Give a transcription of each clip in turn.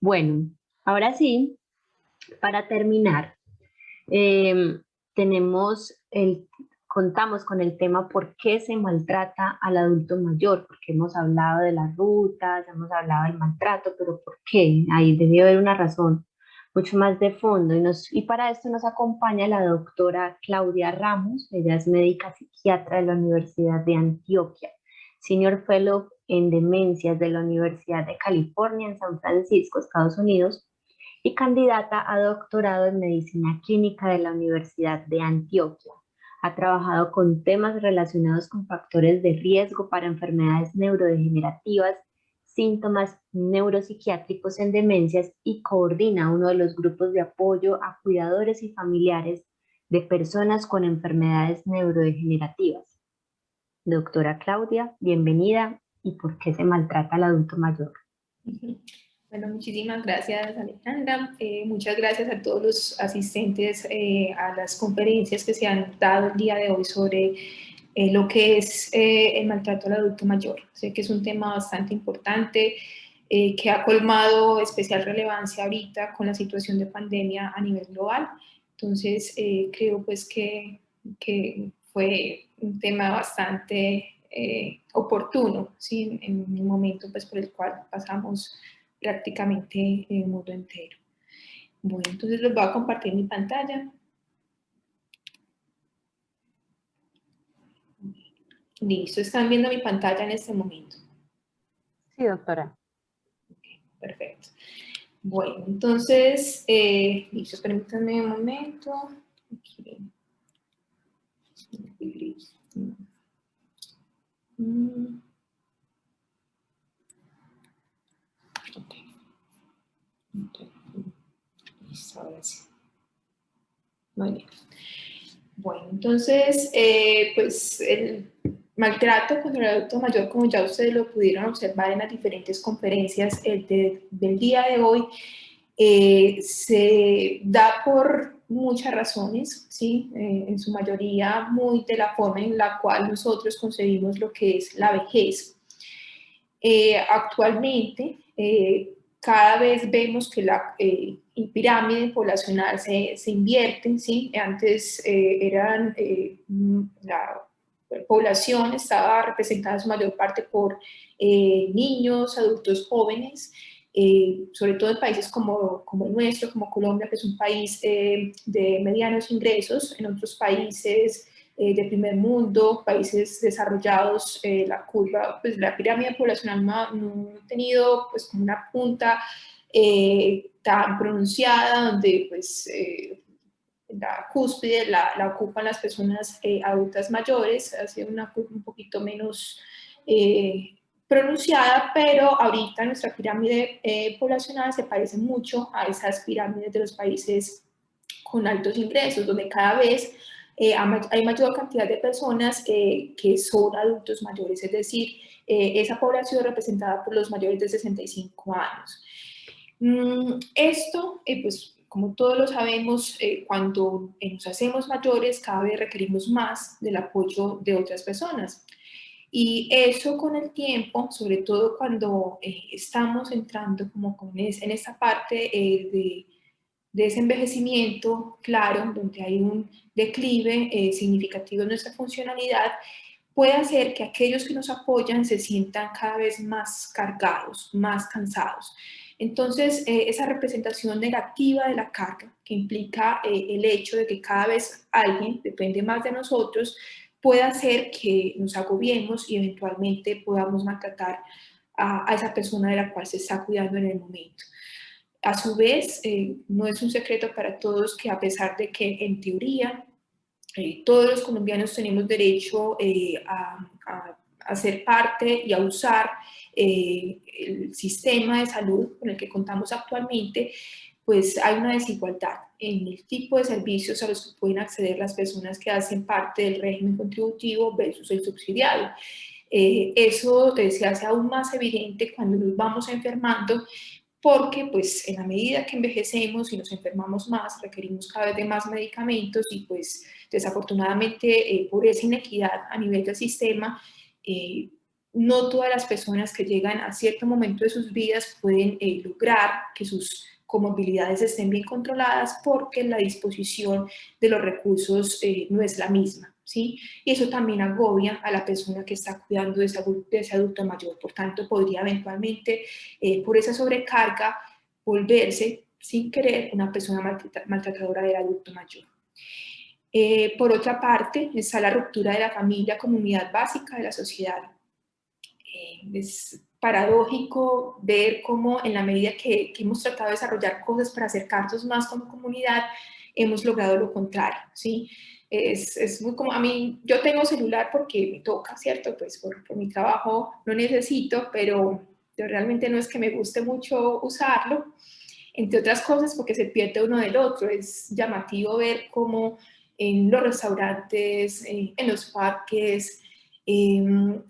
Bueno, ahora sí, para terminar, em, tenemos contamos con el tema por qué se maltrata al adulto mayor, porque hemos hablado de las rutas, hemos hablado del maltrato, pero ¿por qué? Ahí debe haber una razón mucho más de fondo. Y para esto nos acompaña la doctora Claudia Ramos. Ella es médica psiquiatra de la Universidad de Antioquia, Senior Fellow en Demencias de la Universidad de California en San Francisco, Estados Unidos, y candidata a doctorado en medicina clínica de la Universidad de Antioquia. Ha trabajado con temas relacionados con factores de riesgo para enfermedades neurodegenerativas, síntomas neuropsiquiátricos en demencias y coordina uno de los grupos de apoyo a cuidadores y familiares de personas con enfermedades neurodegenerativas. Doctora Claudia, bienvenida. ¿Y por qué se maltrata al adulto mayor? Ujú. Bueno, muchísimas gracias, Alejandra. Muchas gracias a todos los asistentes a las conferencias que se han dado el día de hoy sobre lo que es el maltrato al adulto mayor. Sé que es un tema bastante importante que ha colmado especial relevancia ahorita con la situación de pandemia a nivel global. Entonces, creo pues que fue un tema bastante oportuno, ¿sí? En el momento pues, por el cual pasamos prácticamente el mundo entero. Bueno, entonces les voy a compartir mi pantalla. Listo, están viendo mi pantalla en este momento. Sí, doctora. Okay, perfecto. Bueno, entonces, listo, permítanme un momento. Aquí. Mm, okay. Listo, ahora sí. Muy bien. Bueno, entonces, pues el maltrato contra el adulto mayor, como ya ustedes lo pudieron observar en las diferentes conferencias del día de hoy, se da por muchas razones, ¿sí? En su mayoría muy de la forma en la cual nosotros concebimos lo que es la vejez. Actualmente, cada vez vemos que la pirámide poblacional se invierte, ¿sí? Antes la población estaba representada en su mayor parte por niños, adultos jóvenes, sobre todo en países como el nuestro, como Colombia, que es un país de medianos ingresos. En otros países de primer mundo, países desarrollados, la curva, pues la pirámide poblacional no ha tenido pues como una punta tan pronunciada donde pues la cúspide la ocupan las personas adultas mayores, ha sido una curva un poquito menos pronunciada, pero ahorita nuestra pirámide poblacional se parece mucho a esas pirámides de los países con altos ingresos, donde cada vez hay mayor cantidad de personas que son adultos mayores, es decir, esa población representada por los mayores de 65 años. Esto, pues como todos lo sabemos, cuando nos hacemos mayores, cada vez requerimos más del apoyo de otras personas. Y eso con el tiempo, sobre todo cuando estamos entrando en esta parte de ese envejecimiento, claro, donde hay un declive significativo en nuestra funcionalidad, puede hacer que aquellos que nos apoyan se sientan cada vez más cargados, más cansados. Entonces, esa representación negativa de la carga, que implica el hecho de que cada vez alguien depende más de nosotros, puede hacer que nos agobiemos y eventualmente podamos maltratar a esa persona de la cual se está cuidando en el momento. A su vez, no es un secreto para todos que a pesar de que en teoría todos los colombianos tenemos derecho a ser parte y a usar el sistema de salud con el que contamos actualmente, pues hay una desigualdad en el tipo de servicios a los que pueden acceder las personas que hacen parte del régimen contributivo versus el subsidiado. Eso se hace aún más evidente cuando nos vamos enfermando porque pues en la medida que envejecemos y nos enfermamos más, requerimos cada vez de más medicamentos y pues desafortunadamente por esa inequidad a nivel del sistema, no todas las personas que llegan a cierto momento de sus vidas pueden lograr que sus comorbilidades estén bien controladas porque la disposición de los recursos no es la misma, ¿sí? Y eso también agobia a la persona que está cuidando de ese adulto mayor. Por tanto, podría eventualmente, por esa sobrecarga, volverse sin querer una persona maltratadora del adulto mayor. Por otra parte, está la ruptura de la familia como unidad básica de la sociedad. Es paradójico ver cómo en la medida que hemos tratado de desarrollar cosas para acercarnos más como comunidad, hemos logrado lo contrario, ¿sí? Es muy como a mí, yo tengo celular porque me toca, ¿cierto? Pues por mi trabajo lo necesito, pero realmente no es que me guste mucho usarlo, entre otras cosas porque se pierde uno del otro. Es llamativo ver cómo en los restaurantes, en los parques, en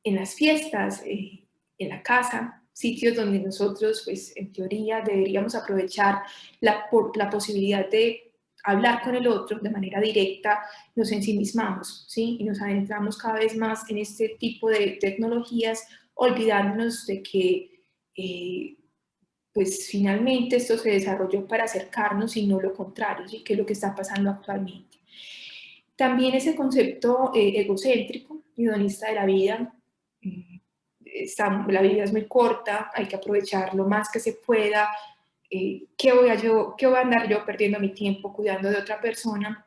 las fiestas, en la casa, sitios donde nosotros, pues en teoría, deberíamos aprovechar la posibilidad de hablar con el otro de manera directa, nos ensimismamos, ¿sí? Y nos adentramos cada vez más en este tipo de tecnologías, olvidándonos de que pues finalmente esto se desarrolló para acercarnos y no lo contrario, ¿sí? Que es lo que está pasando actualmente. También ese concepto egocéntrico, hedonista de la vida, la vida es muy corta, hay que aprovechar lo más que se pueda. ¿Qué voy a andar yo perdiendo mi tiempo cuidando de otra persona?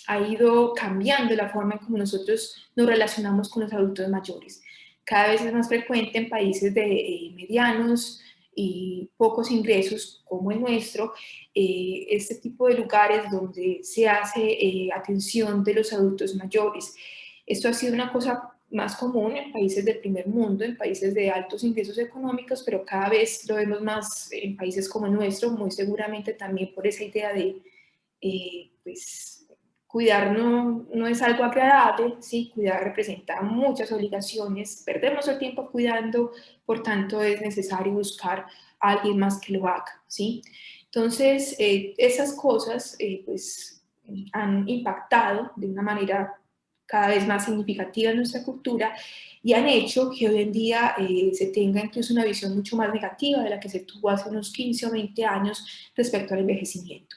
Ha ido cambiando la forma en cómo nosotros nos relacionamos con los adultos mayores. Cada vez es más frecuente en países de medianos y pocos ingresos como el nuestro, este tipo de lugares donde se hace atención de los adultos mayores. Esto ha sido una cosa más común en países del primer mundo, en países de altos ingresos económicos, pero cada vez lo vemos más en países como el nuestro, muy seguramente también por esa idea de, pues, cuidar no es algo agradable, ¿sí? Cuidar representa muchas obligaciones, perdemos el tiempo cuidando, por tanto es necesario buscar a alguien más que lo haga, ¿sí? Entonces, esas cosas, pues, han impactado de una manera cada vez más significativa en nuestra cultura y han hecho que hoy en día se tenga incluso una visión mucho más negativa de la que se tuvo hace unos 15 o 20 años respecto al envejecimiento.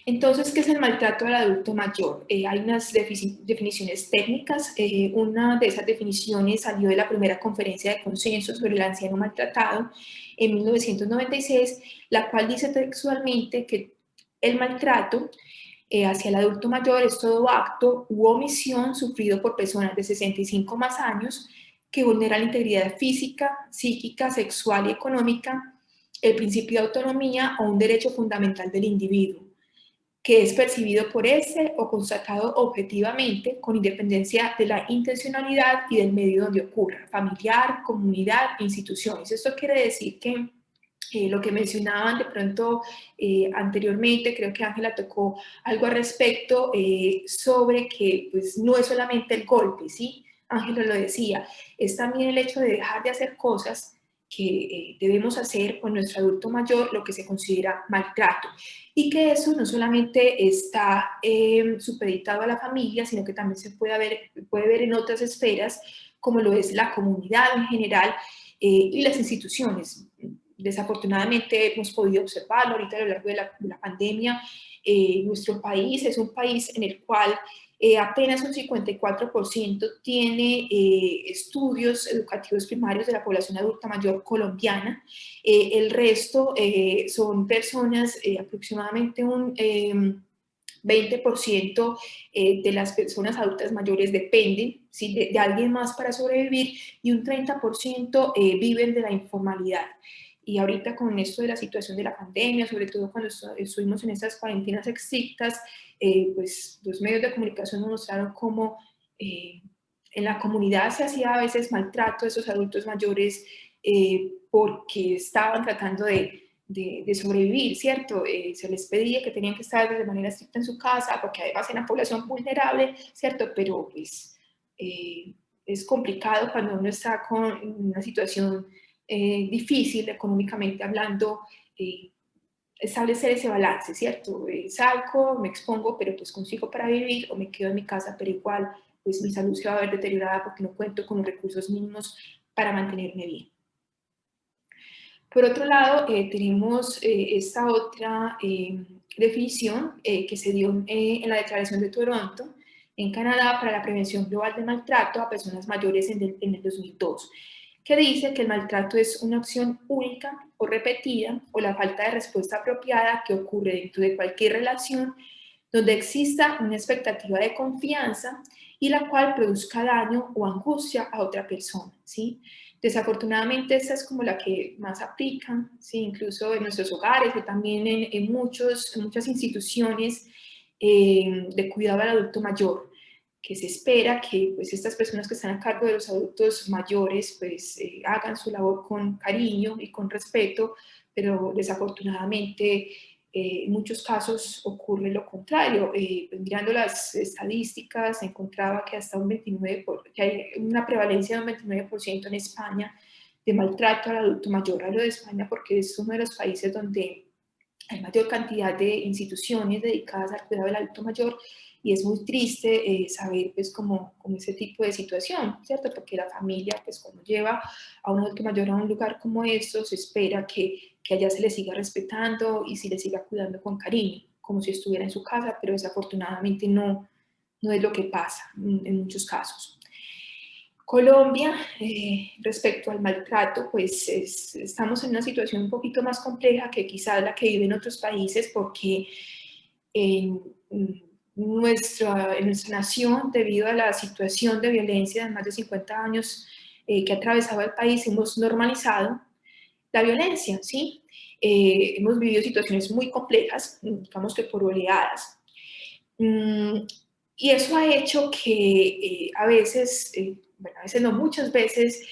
Entonces, ¿qué es el maltrato al adulto mayor? Hay unas definiciones técnicas. Una de esas definiciones salió de la primera conferencia de consenso sobre el anciano maltratado en 1996, la cual dice textualmente que el maltrato hacia el adulto mayor es todo acto u omisión sufrido por personas de 65 más años que vulnera la integridad física, psíquica, sexual y económica, el principio de autonomía o un derecho fundamental del individuo, que es percibido por ese o constatado objetivamente con independencia de la intencionalidad y del medio donde ocurra, familiar, comunidad, instituciones. Esto quiere decir que lo que mencionaban de pronto anteriormente, creo que Ángela tocó algo al respecto sobre que pues, no es solamente el golpe, ¿sí? Ángela lo decía, es también el hecho de dejar de hacer cosas que debemos hacer con nuestro adulto mayor, lo que se considera maltrato. Y que eso no solamente está supeditado a la familia, sino que también se puede ver en otras esferas, como lo es la comunidad en general y las instituciones. Desafortunadamente hemos podido observarlo ahorita a lo largo de la pandemia. Nuestro país es un país en el cual apenas un 54% tiene estudios educativos primarios de la población adulta mayor colombiana. El resto son personas, aproximadamente un 20% de las personas adultas mayores dependen, ¿sí? de alguien más para sobrevivir, y un 30% viven de la informalidad. Y ahorita con esto de la situación de la pandemia, sobre todo cuando estuvimos en estas cuarentenas estrictas, pues los medios de comunicación nos mostraron cómo en la comunidad se hacía a veces maltrato a esos adultos mayores porque estaban tratando de sobrevivir, ¿cierto? Se les pedía que tenían que estar de manera estricta en su casa, porque además eran población vulnerable, ¿cierto? Pero pues es complicado cuando uno está con una situación difícil económicamente hablando, establecer ese balance, ¿cierto? Salgo, me expongo, pero pues consigo para vivir, o me quedo en mi casa, pero igual pues mi salud se va a ver deteriorada porque no cuento con los recursos mínimos para mantenerme bien. Por otro lado, tenemos esta otra definición que se dio en la Declaración de Toronto, en Canadá, para la prevención global de maltrato a personas mayores en el 2002, que dice que el maltrato es una acción única o repetida o la falta de respuesta apropiada que ocurre dentro de cualquier relación donde exista una expectativa de confianza y la cual produzca daño o angustia a otra persona, ¿sí? Desafortunadamente esta es como la que más aplica, ¿sí? Incluso en nuestros hogares o también en muchas instituciones de cuidado al adulto mayor, que se espera que pues, estas personas que están a cargo de los adultos mayores pues, hagan su labor con cariño y con respeto, pero desafortunadamente en muchos casos ocurre lo contrario. Pues, mirando las estadísticas, se encontraba que hasta un 29%, que hay una prevalencia de un 29% en España de maltrato al adulto mayor. Hablo de España porque es uno de los países donde hay mayor cantidad de instituciones dedicadas al cuidado del adulto mayor y es muy triste saber pues como ese tipo de situación, ¿cierto? Porque la familia pues cuando lleva a un adulto mayor a un lugar como estos se espera que allá se le siga respetando y se le siga cuidando con cariño, como si estuviera en su casa, pero desafortunadamente no es lo que pasa en muchos casos. Colombia, respecto al maltrato, pues estamos en una situación un poquito más compleja que quizás la que viven otros países porque en nuestra nación, debido a la situación de violencia de más de 50 años que ha atravesado el país, hemos normalizado la violencia, ¿sí? Hemos vivido situaciones muy complejas, digamos que por oleadas. Y eso ha hecho que a veces, bueno, a veces no, muchas veces,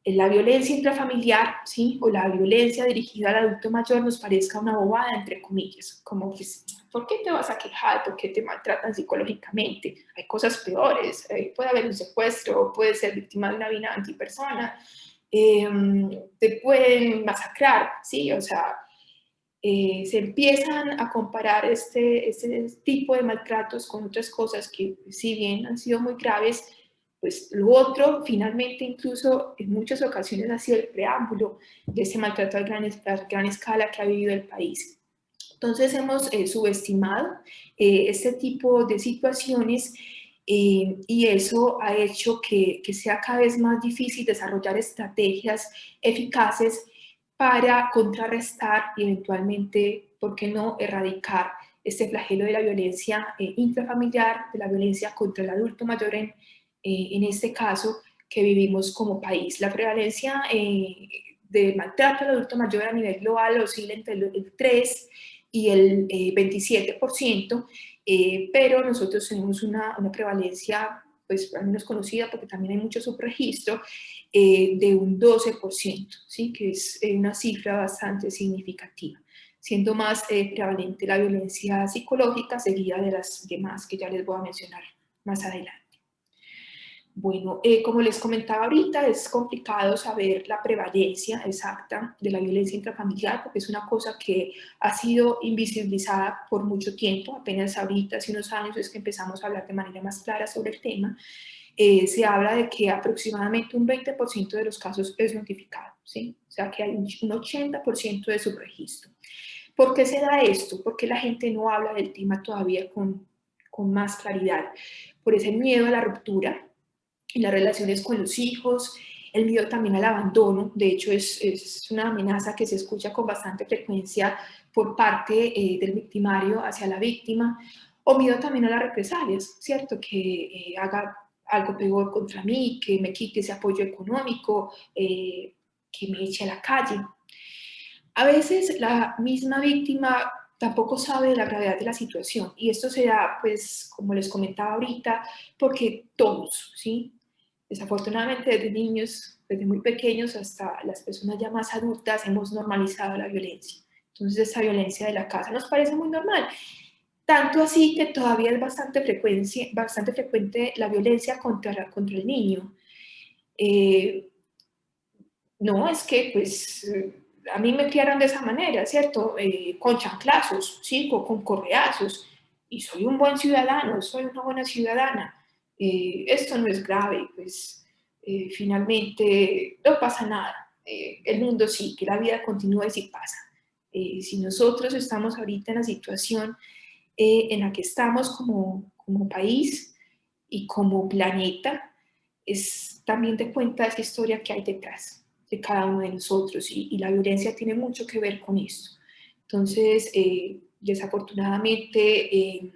la violencia intrafamiliar, ¿sí? O la violencia dirigida al adulto mayor nos parezca una bobada, entre comillas, como que, ¿por qué te vas a quejar? ¿Por qué te maltratan psicológicamente? Hay cosas peores, puede haber un secuestro, puede ser víctima de una vina antipersona, te pueden masacrar, ¿sí? O sea, se empiezan a comparar este tipo de maltratos con otras cosas que, si bien han sido muy graves, pues lo otro finalmente incluso en muchas ocasiones ha sido el preámbulo de ese maltrato a gran escala que ha vivido el país. Entonces hemos subestimado este tipo de situaciones y eso ha hecho que sea cada vez más difícil desarrollar estrategias eficaces para contrarrestar y eventualmente, ¿por qué no?, erradicar este flagelo de la violencia intrafamiliar, de la violencia contra el adulto mayor en este caso que vivimos como país. La prevalencia de maltrato al adulto mayor a nivel global oscila entre el 3 y el 27%, pero nosotros tenemos una prevalencia, pues al menos conocida, porque también hay mucho subregistro, de un 12%, ¿sí? Que es una cifra bastante significativa, siendo más prevalente la violencia psicológica, seguida de las demás que ya les voy a mencionar más adelante. Bueno, como les comentaba ahorita, es complicado saber la prevalencia exacta de la violencia intrafamiliar porque es una cosa que ha sido invisibilizada por mucho tiempo, apenas ahorita, hace unos años es que empezamos a hablar de manera más clara sobre el tema. Se habla de que aproximadamente un 20% de los casos es notificado, ¿sí? O sea que hay un 80% de subregistro. ¿Por qué se da esto? Porque la gente no habla del tema todavía con más claridad. Por ese miedo a la ruptura en las relaciones con los hijos, el miedo también al abandono. De hecho, es una amenaza que se escucha con bastante frecuencia por parte del victimario hacia la víctima, o miedo también a las represalias, ¿cierto? Que haga algo peor contra mí, que me quite ese apoyo económico, que me eche a la calle. A veces la misma víctima tampoco sabe de la gravedad de la situación y esto se da, pues, como les comentaba ahorita, porque todos, ¿sí? Desafortunadamente desde niños, desde muy pequeños hasta las personas ya más adultas hemos normalizado la violencia. Entonces esa violencia de la casa nos parece muy normal. Tanto así que todavía es bastante frecuente la violencia contra el niño. No, es que pues a mí me criaron de esa manera, ¿cierto? Con chanclazos, ¿sí? Con correazos. Y soy un buen ciudadano, soy una buena ciudadana. esto no es grave, pues finalmente no pasa nada, el mundo sigue, la vida continúa y sí pasa. Si nosotros estamos ahorita en la situación en la que estamos como país y como planeta, es también te cuenta esa historia que hay detrás de cada uno de nosotros y la violencia tiene mucho que ver con esto. Entonces, desafortunadamente,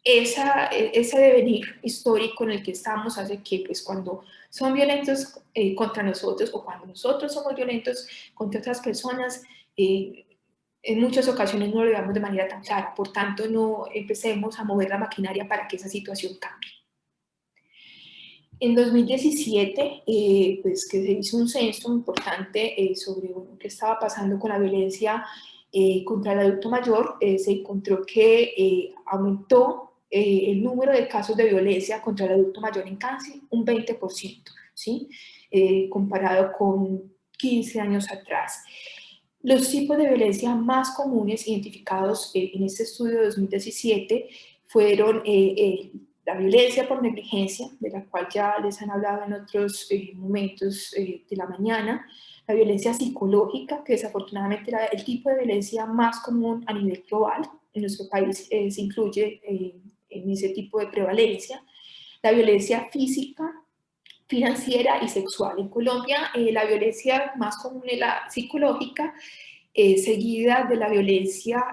ese devenir histórico en el que estamos hace que pues, cuando son violentos contra nosotros o cuando nosotros somos violentos contra otras personas, en muchas ocasiones no lo veamos de manera tan clara. Por tanto, no empecemos a mover la maquinaria para que esa situación cambie. En 2017, pues que se hizo un censo importante sobre qué estaba pasando con la violencia contra el adulto mayor, se encontró que aumentó el número de casos de violencia contra el adulto mayor en casi un 20%, ¿sí? Comparado con 15 años atrás. Los tipos de violencia más comunes identificados en este estudio de 2017 fueron la violencia por negligencia, de la cual ya les han hablado en otros momentos de la mañana, la violencia psicológica, que desafortunadamente era el tipo de violencia más común a nivel global, en nuestro país se incluye en ese tipo de prevalencia, la violencia física, financiera y sexual. En Colombia la violencia más común es la psicológica, seguida de la violencia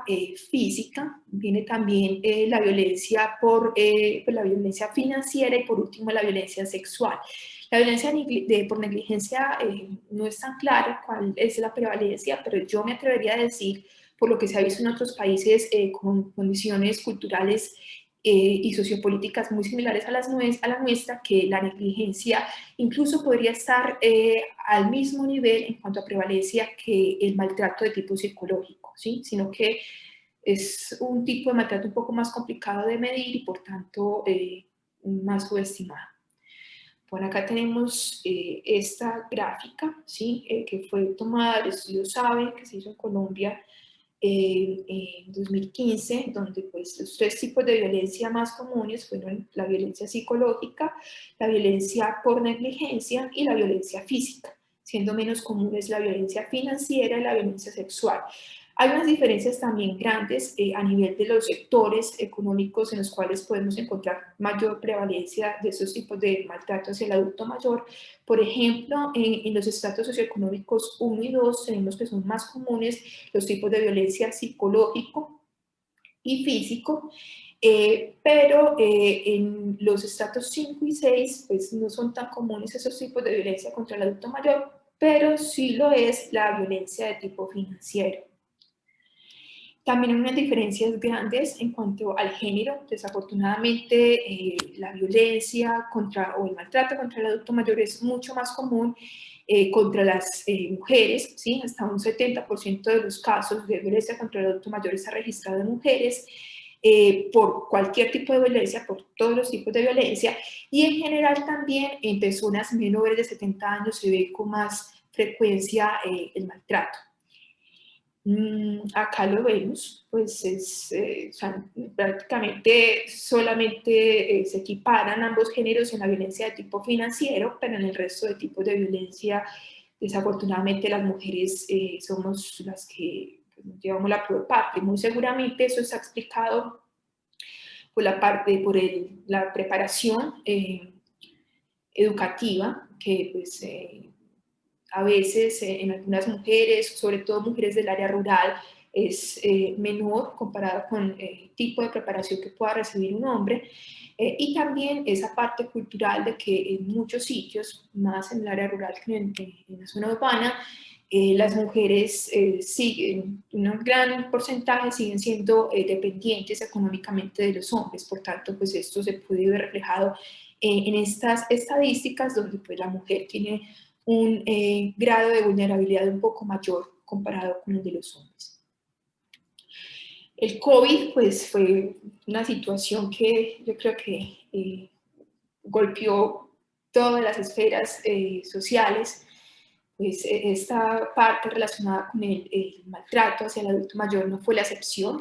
física, viene también la violencia pues la violencia financiera y por último la violencia sexual. La violencia por negligencia no es tan clara cuál es la prevalencia, pero yo me atrevería a decir, por lo que se ha visto en otros países con condiciones culturales y sociopolíticas muy similares a la nuestra, que la negligencia incluso podría estar al mismo nivel en cuanto a prevalencia que el maltrato de tipo psicológico, ¿sí? Sino que es un tipo de maltrato un poco más complicado de medir y por tanto más subestimado. Por acá tenemos esta gráfica, ¿sí? Que fue tomada del estudio SABE, que se hizo en Colombia en 2015, donde pues los tres tipos de violencia más comunes fueron la violencia psicológica, la violencia por negligencia y la violencia física, siendo menos comunes la violencia financiera y la violencia sexual. Hay unas diferencias también grandes a nivel de los sectores económicos en los cuales podemos encontrar mayor prevalencia de estos tipos de maltrato hacia el adulto mayor. Por ejemplo, en los estratos socioeconómicos 1 y 2 tenemos que son más comunes los tipos de violencia psicológico y físico, pero en los estratos 5 y 6 pues no son tan comunes esos tipos de violencia contra el adulto mayor, pero sí lo es la violencia de tipo financiero. También hay unas diferencias grandes en cuanto al género. Desafortunadamente, la violencia o el maltrato contra el adulto mayor es mucho más común contra las mujeres, ¿sí? Hasta un 70% de los casos de violencia contra el adulto mayor está registrado en mujeres, por cualquier tipo de violencia, por todos los tipos de violencia, y en general también en personas menores de 70 años se ve con más frecuencia el maltrato. Acá lo vemos, pues o sea, prácticamente solamente se equiparan ambos géneros en la violencia de tipo financiero, pero en el resto de tipos de violencia, desafortunadamente las mujeres somos las que pues, llevamos la peor parte. Muy seguramente eso está explicado por la preparación educativa que pues, a veces en algunas mujeres, sobre todo mujeres del área rural, es menor comparado con el tipo de preparación que pueda recibir un hombre. Y también esa parte cultural de que en muchos sitios, más en el área rural que en la zona urbana, las mujeres siguen, un gran porcentaje siguen siendo dependientes económicamente de los hombres. Por tanto, pues esto se puede ver reflejado en estas estadísticas donde pues la mujer tiene un grado de vulnerabilidad un poco mayor comparado con el de los hombres. El COVID pues fue una situación que yo creo que golpeó todas las esferas sociales, pues esta parte relacionada con el maltrato hacia el adulto mayor no fue la excepción.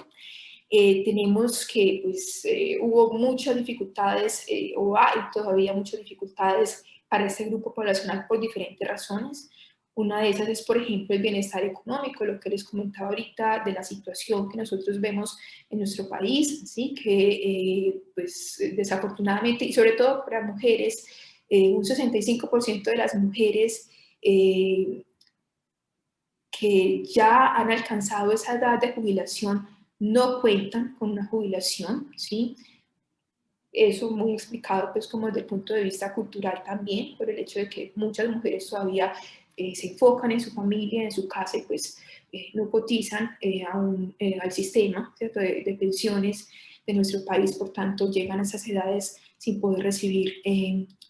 Tenemos que pues, hubo muchas dificultades, o hay todavía muchas dificultades para este grupo poblacional por diferentes razones. Una de esas es, por ejemplo, el bienestar económico, lo que les comentaba ahorita de la situación que nosotros vemos en nuestro país, ¿sí? Que pues, desafortunadamente, y sobre todo para mujeres, un 65% de las mujeres que ya han alcanzado esa edad de jubilación no cuentan con una jubilación, ¿sí? Eso muy explicado pues como desde el punto de vista cultural también, por el hecho de que muchas mujeres todavía se enfocan en su familia, en su casa y pues no cotizan al sistema, ¿cierto? De pensiones de nuestro país, por tanto llegan a esas edades sin poder recibir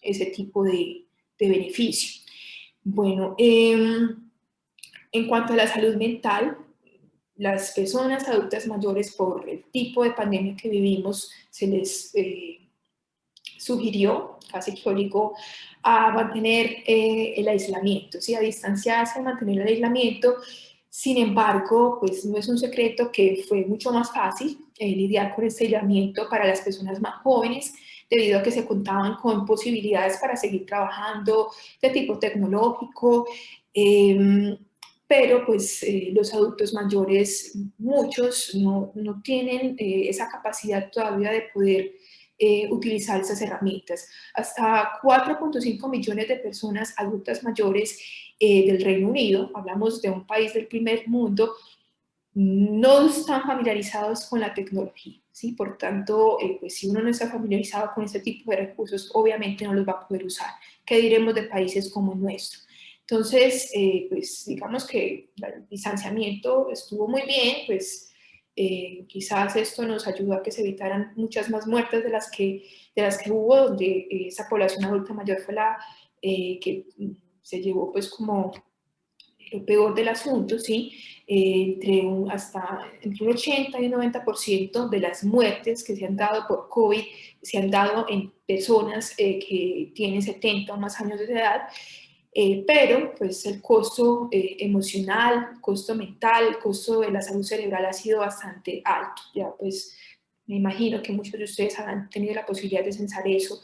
ese tipo de beneficio. Bueno, en cuanto a la salud mental, las personas adultas mayores, por el tipo de pandemia que vivimos, se les sugirió, casi que obligó, a mantener el aislamiento, ¿sí? A distanciarse, a mantener el aislamiento. Sin embargo, pues no es un secreto que fue mucho más fácil lidiar con este aislamiento para las personas más jóvenes, debido a que se contaban con posibilidades para seguir trabajando de tipo tecnológico, pero pues los adultos mayores, muchos no tienen esa capacidad todavía de poder utilizar esas herramientas. Hasta 4.5 millones de personas adultas mayores del Reino Unido, hablamos de un país del primer mundo, no están familiarizados con la tecnología, ¿sí? Por tanto, pues si uno no está familiarizado con este tipo de recursos, obviamente no los va a poder usar. ¿Qué diremos de países como el nuestro? Entonces, pues digamos que el distanciamiento estuvo muy bien, pues quizás esto nos ayudó a que se evitaran muchas más muertes de las que hubo, donde esa población adulta mayor fue la que se llevó pues como lo peor del asunto, ¿sí? Entre un 80 y un 90% de las muertes que se han dado por COVID se han dado en personas que tienen 70 o más años de edad, pero pues el costo emocional, el costo mental, el costo de la salud cerebral ha sido bastante alto. Ya pues me imagino que muchos de ustedes han tenido la posibilidad de censar eso,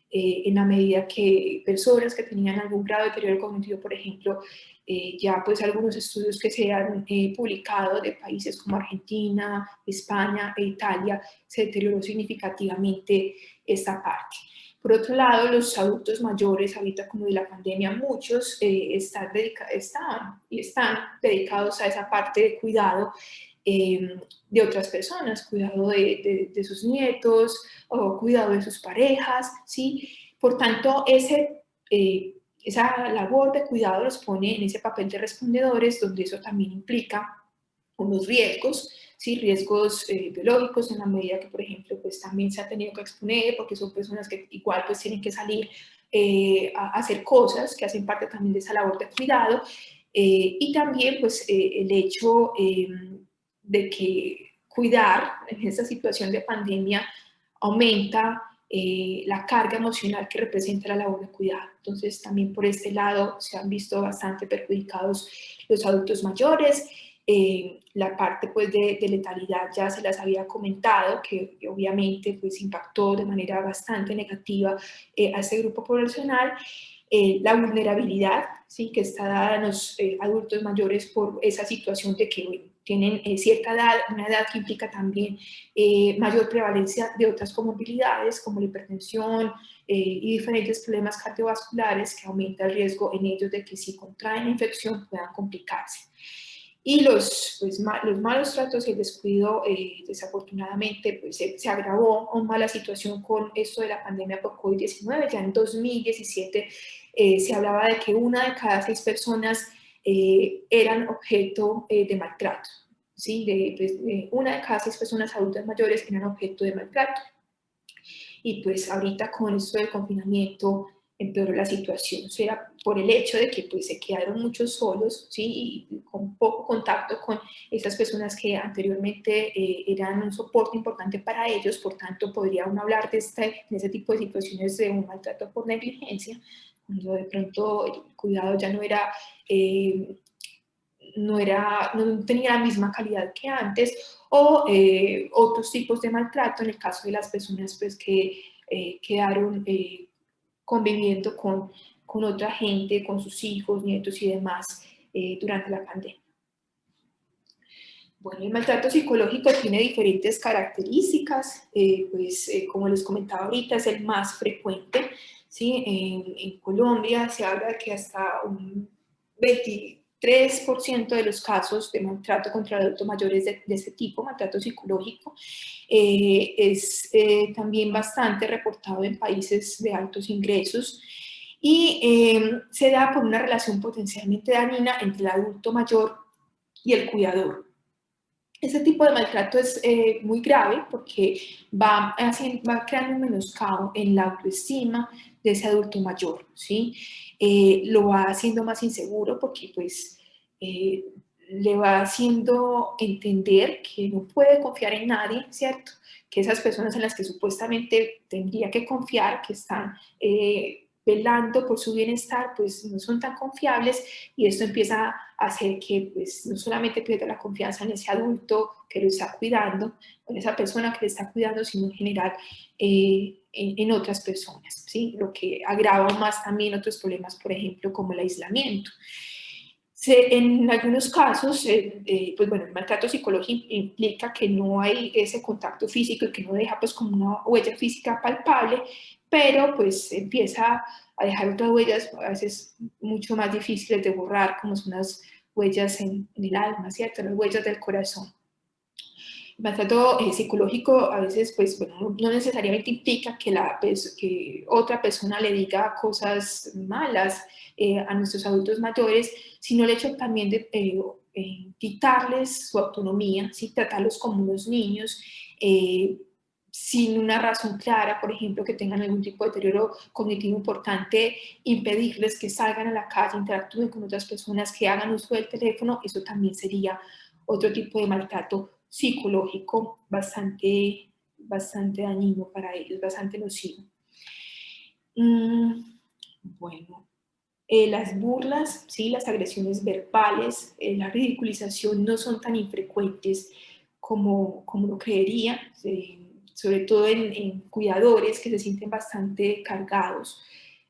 en la medida que personas que tenían algún grado de deterioro cognitivo, por ejemplo, ya pues algunos estudios que se han publicado de países como Argentina, España e Italia, se deterioró significativamente esta parte. Por otro lado, los adultos mayores, ahorita como de la pandemia, muchos están dedicados a esa parte de cuidado de otras personas, cuidado de sus nietos o cuidado de sus parejas, ¿sí? Por tanto, esa labor de cuidado los pone en ese papel de respondedores, donde eso también implica unos riesgos, ¿sí? Riesgos biológicos, en la medida que, por ejemplo, pues también se ha tenido que exponer, porque son personas que igual pues tienen que salir a hacer cosas que hacen parte también de esa labor de cuidado, y también pues el hecho de que cuidar en esta situación de pandemia aumenta la carga emocional que representa la labor de cuidado. Entonces, también por este lado se han visto bastante perjudicados los adultos mayores. La parte pues de letalidad ya se las había comentado, que obviamente pues impactó de manera bastante negativa a este grupo poblacional. La vulnerabilidad, ¿sí? Que está dada a los adultos mayores por esa situación de que bueno, tienen cierta edad, una edad que implica también mayor prevalencia de otras comorbilidades como la hipertensión y diferentes problemas cardiovasculares, que aumenta el riesgo en ellos de que si contraen la infección puedan complicarse. Y los malos tratos y el descuido, desafortunadamente, pues, se agravó aún más la situación con esto de la pandemia por COVID-19. Ya en 2017 se hablaba de que una de cada 6 personas eran objeto de maltrato. ¿Sí? Una de cada 6 personas adultas mayores eran objeto de maltrato. Y pues ahorita con esto del confinamiento empeoró la situación, o sea, por el hecho de que pues se quedaron muchos solos, ¿sí? Y con poco contacto con esas personas que anteriormente eran un soporte importante para ellos, por tanto podría uno hablar en ese tipo de situaciones de un maltrato por negligencia, cuando de pronto el cuidado ya no era no tenía la misma calidad que antes, o otros tipos de maltrato en el caso de las personas pues, que quedaron conviviendo con otra gente, con sus hijos, nietos y demás durante la pandemia. Bueno, el maltrato psicológico tiene diferentes características, como les comentaba ahorita, es el más frecuente, ¿sí? En Colombia se habla de que hasta un 23% de los casos de maltrato contra adultos mayores de este tipo, maltrato psicológico, es también bastante reportado en países de altos ingresos y se da por una relación potencialmente dañina entre el adulto mayor y el cuidador. Ese tipo de maltrato es muy grave porque va creando un menoscabo en la autoestima de ese adulto mayor, ¿sí? Lo va haciendo más inseguro porque pues le va haciendo entender que no puede confiar en nadie, ¿cierto? Que esas personas en las que supuestamente tendría que confiar, que están velando por su bienestar, pues no son tan confiables y esto empieza a hacer que pues, no solamente pierda la confianza en ese adulto que lo está cuidando, en esa persona que le está cuidando, sino en general en otras personas, ¿sí? Lo que agrava más también otros problemas, por ejemplo, como el aislamiento. En algunos casos, pues bueno, el maltrato psicológico implica que no hay ese contacto físico y que no deja pues como una huella física palpable, pero pues empieza a dejar otras huellas a veces mucho más difíciles de borrar, como son las huellas en el alma, ¿cierto? Las huellas del corazón. El maltrato psicológico a veces, pues, bueno, no necesariamente implica que otra persona le diga cosas malas a nuestros adultos mayores, sino el hecho también de quitarles su autonomía, ¿sí? Tratarlos como unos niños, sin una razón clara, por ejemplo, que tengan algún tipo de deterioro cognitivo importante, impedirles que salgan a la calle, interactúen con otras personas, que hagan uso del teléfono, eso también sería otro tipo de maltrato psicológico bastante dañino para ellos, bastante nocivo. Bueno, las burlas, ¿sí? Las agresiones verbales, la ridiculización no son tan infrecuentes como lo creería, sobre todo en cuidadores que se sienten bastante cargados.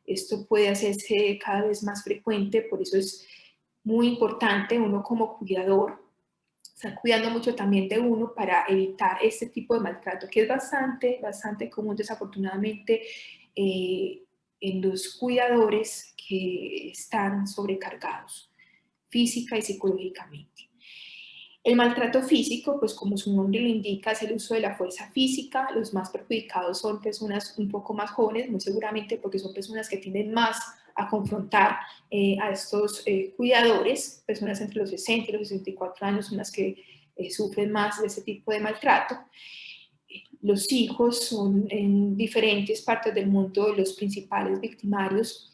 Esto puede hacerse cada vez más frecuente, por eso es muy importante uno como cuidador estar cuidando mucho también de uno para evitar este tipo de maltrato, que es bastante común desafortunadamente en los cuidadores que están sobrecargados física y psicológicamente. El maltrato físico, pues como su nombre lo indica, es el uso de la fuerza física. Los más perjudicados son personas un poco más jóvenes, muy seguramente porque son personas que tienden más a confrontar a estos cuidadores. Personas entre los 60 y los 64 años son las que sufren más de ese tipo de maltrato. Los hijos son en diferentes partes del mundo los principales victimarios.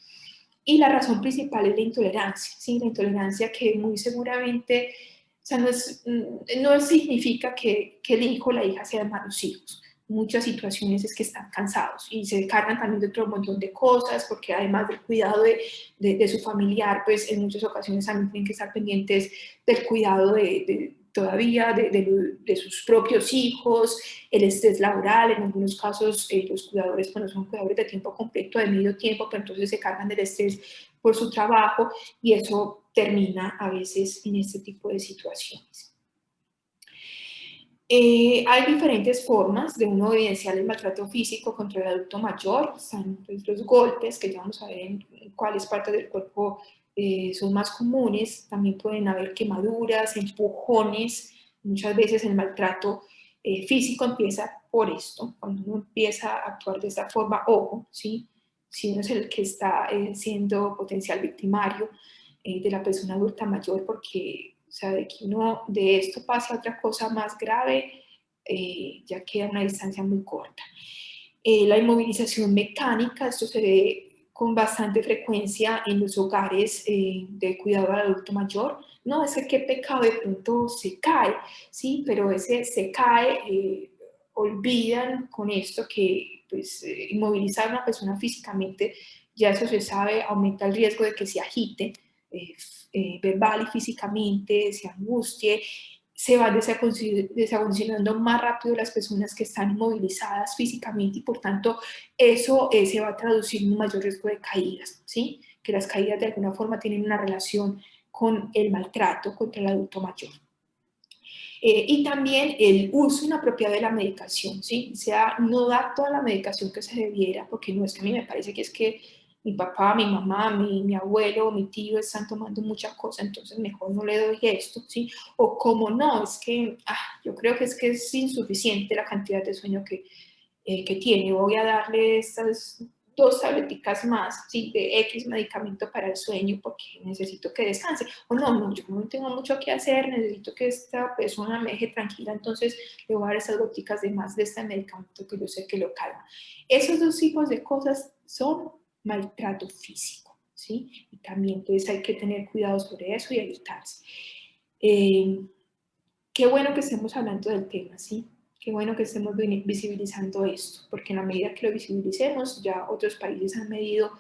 Y la razón principal es la intolerancia, ¿sí? La intolerancia que muy seguramente, o sea, no significa que el hijo o la hija sean malos hijos. Muchas situaciones es que están cansados y se cargan también de otro montón de cosas, porque además del cuidado de su familiar, pues en muchas ocasiones también tienen que estar pendientes del cuidado todavía de sus propios hijos, el estrés laboral, en algunos casos los cuidadores pues no son cuidadores de tiempo completo, de medio tiempo, pero entonces se cargan del estrés por su trabajo y eso termina a veces en este tipo de situaciones. Hay diferentes formas de uno evidenciar el maltrato físico contra el adulto mayor. Están pues, los golpes, que ya vamos a ver en cuáles partes del cuerpo son más comunes. También pueden haber quemaduras, empujones. Muchas veces el maltrato físico empieza por esto. Cuando uno empieza a actuar de esta forma, ojo, ¿sí? Si uno es el que está siendo potencial victimario de la persona adulta mayor, porque o sea, de que uno de esto pase a otra cosa más grave, ya queda una distancia muy corta. La inmovilización mecánica, esto se ve con bastante frecuencia en los hogares de cuidado al adulto mayor. No, es que qué pecado, de pronto se cae, ¿sí? Pero ese se cae, olvidan con esto que pues, inmovilizar a una persona físicamente, ya eso se sabe, aumenta el riesgo de que se agite, verbal y físicamente, se angustie, se van desacondicionando más rápido las personas que están inmovilizadas físicamente y por tanto eso se va a traducir en un mayor riesgo de caídas, ¿sí? Que las caídas de alguna forma tienen una relación con el maltrato contra el adulto mayor. Y también el uso inapropiado de la medicación, ¿sí? O sea, no dar toda la medicación que se debiera, porque no es que a mí me parece que es que mi papá, mi mamá, mi abuelo, mi tío están tomando muchas cosas, entonces mejor no le doy esto, ¿sí? O como no, es que yo creo que es insuficiente la cantidad de sueño que tiene, voy a darle estas 2 tableticas más, ¿sí? De X medicamento para el sueño porque necesito que descanse. O no, yo no tengo mucho que hacer, necesito que esta persona me deje tranquila, entonces le voy a dar esas goticas de más de este medicamento que yo sé que lo calma. Esos 2 tipos de cosas son maltrato físico, ¿sí? Y también pues hay que tener cuidado sobre eso y evitarse. Qué bueno que estemos hablando del tema, ¿sí? Qué bueno que estemos visibilizando esto, porque en la medida que lo visibilicemos, ya otros países han medido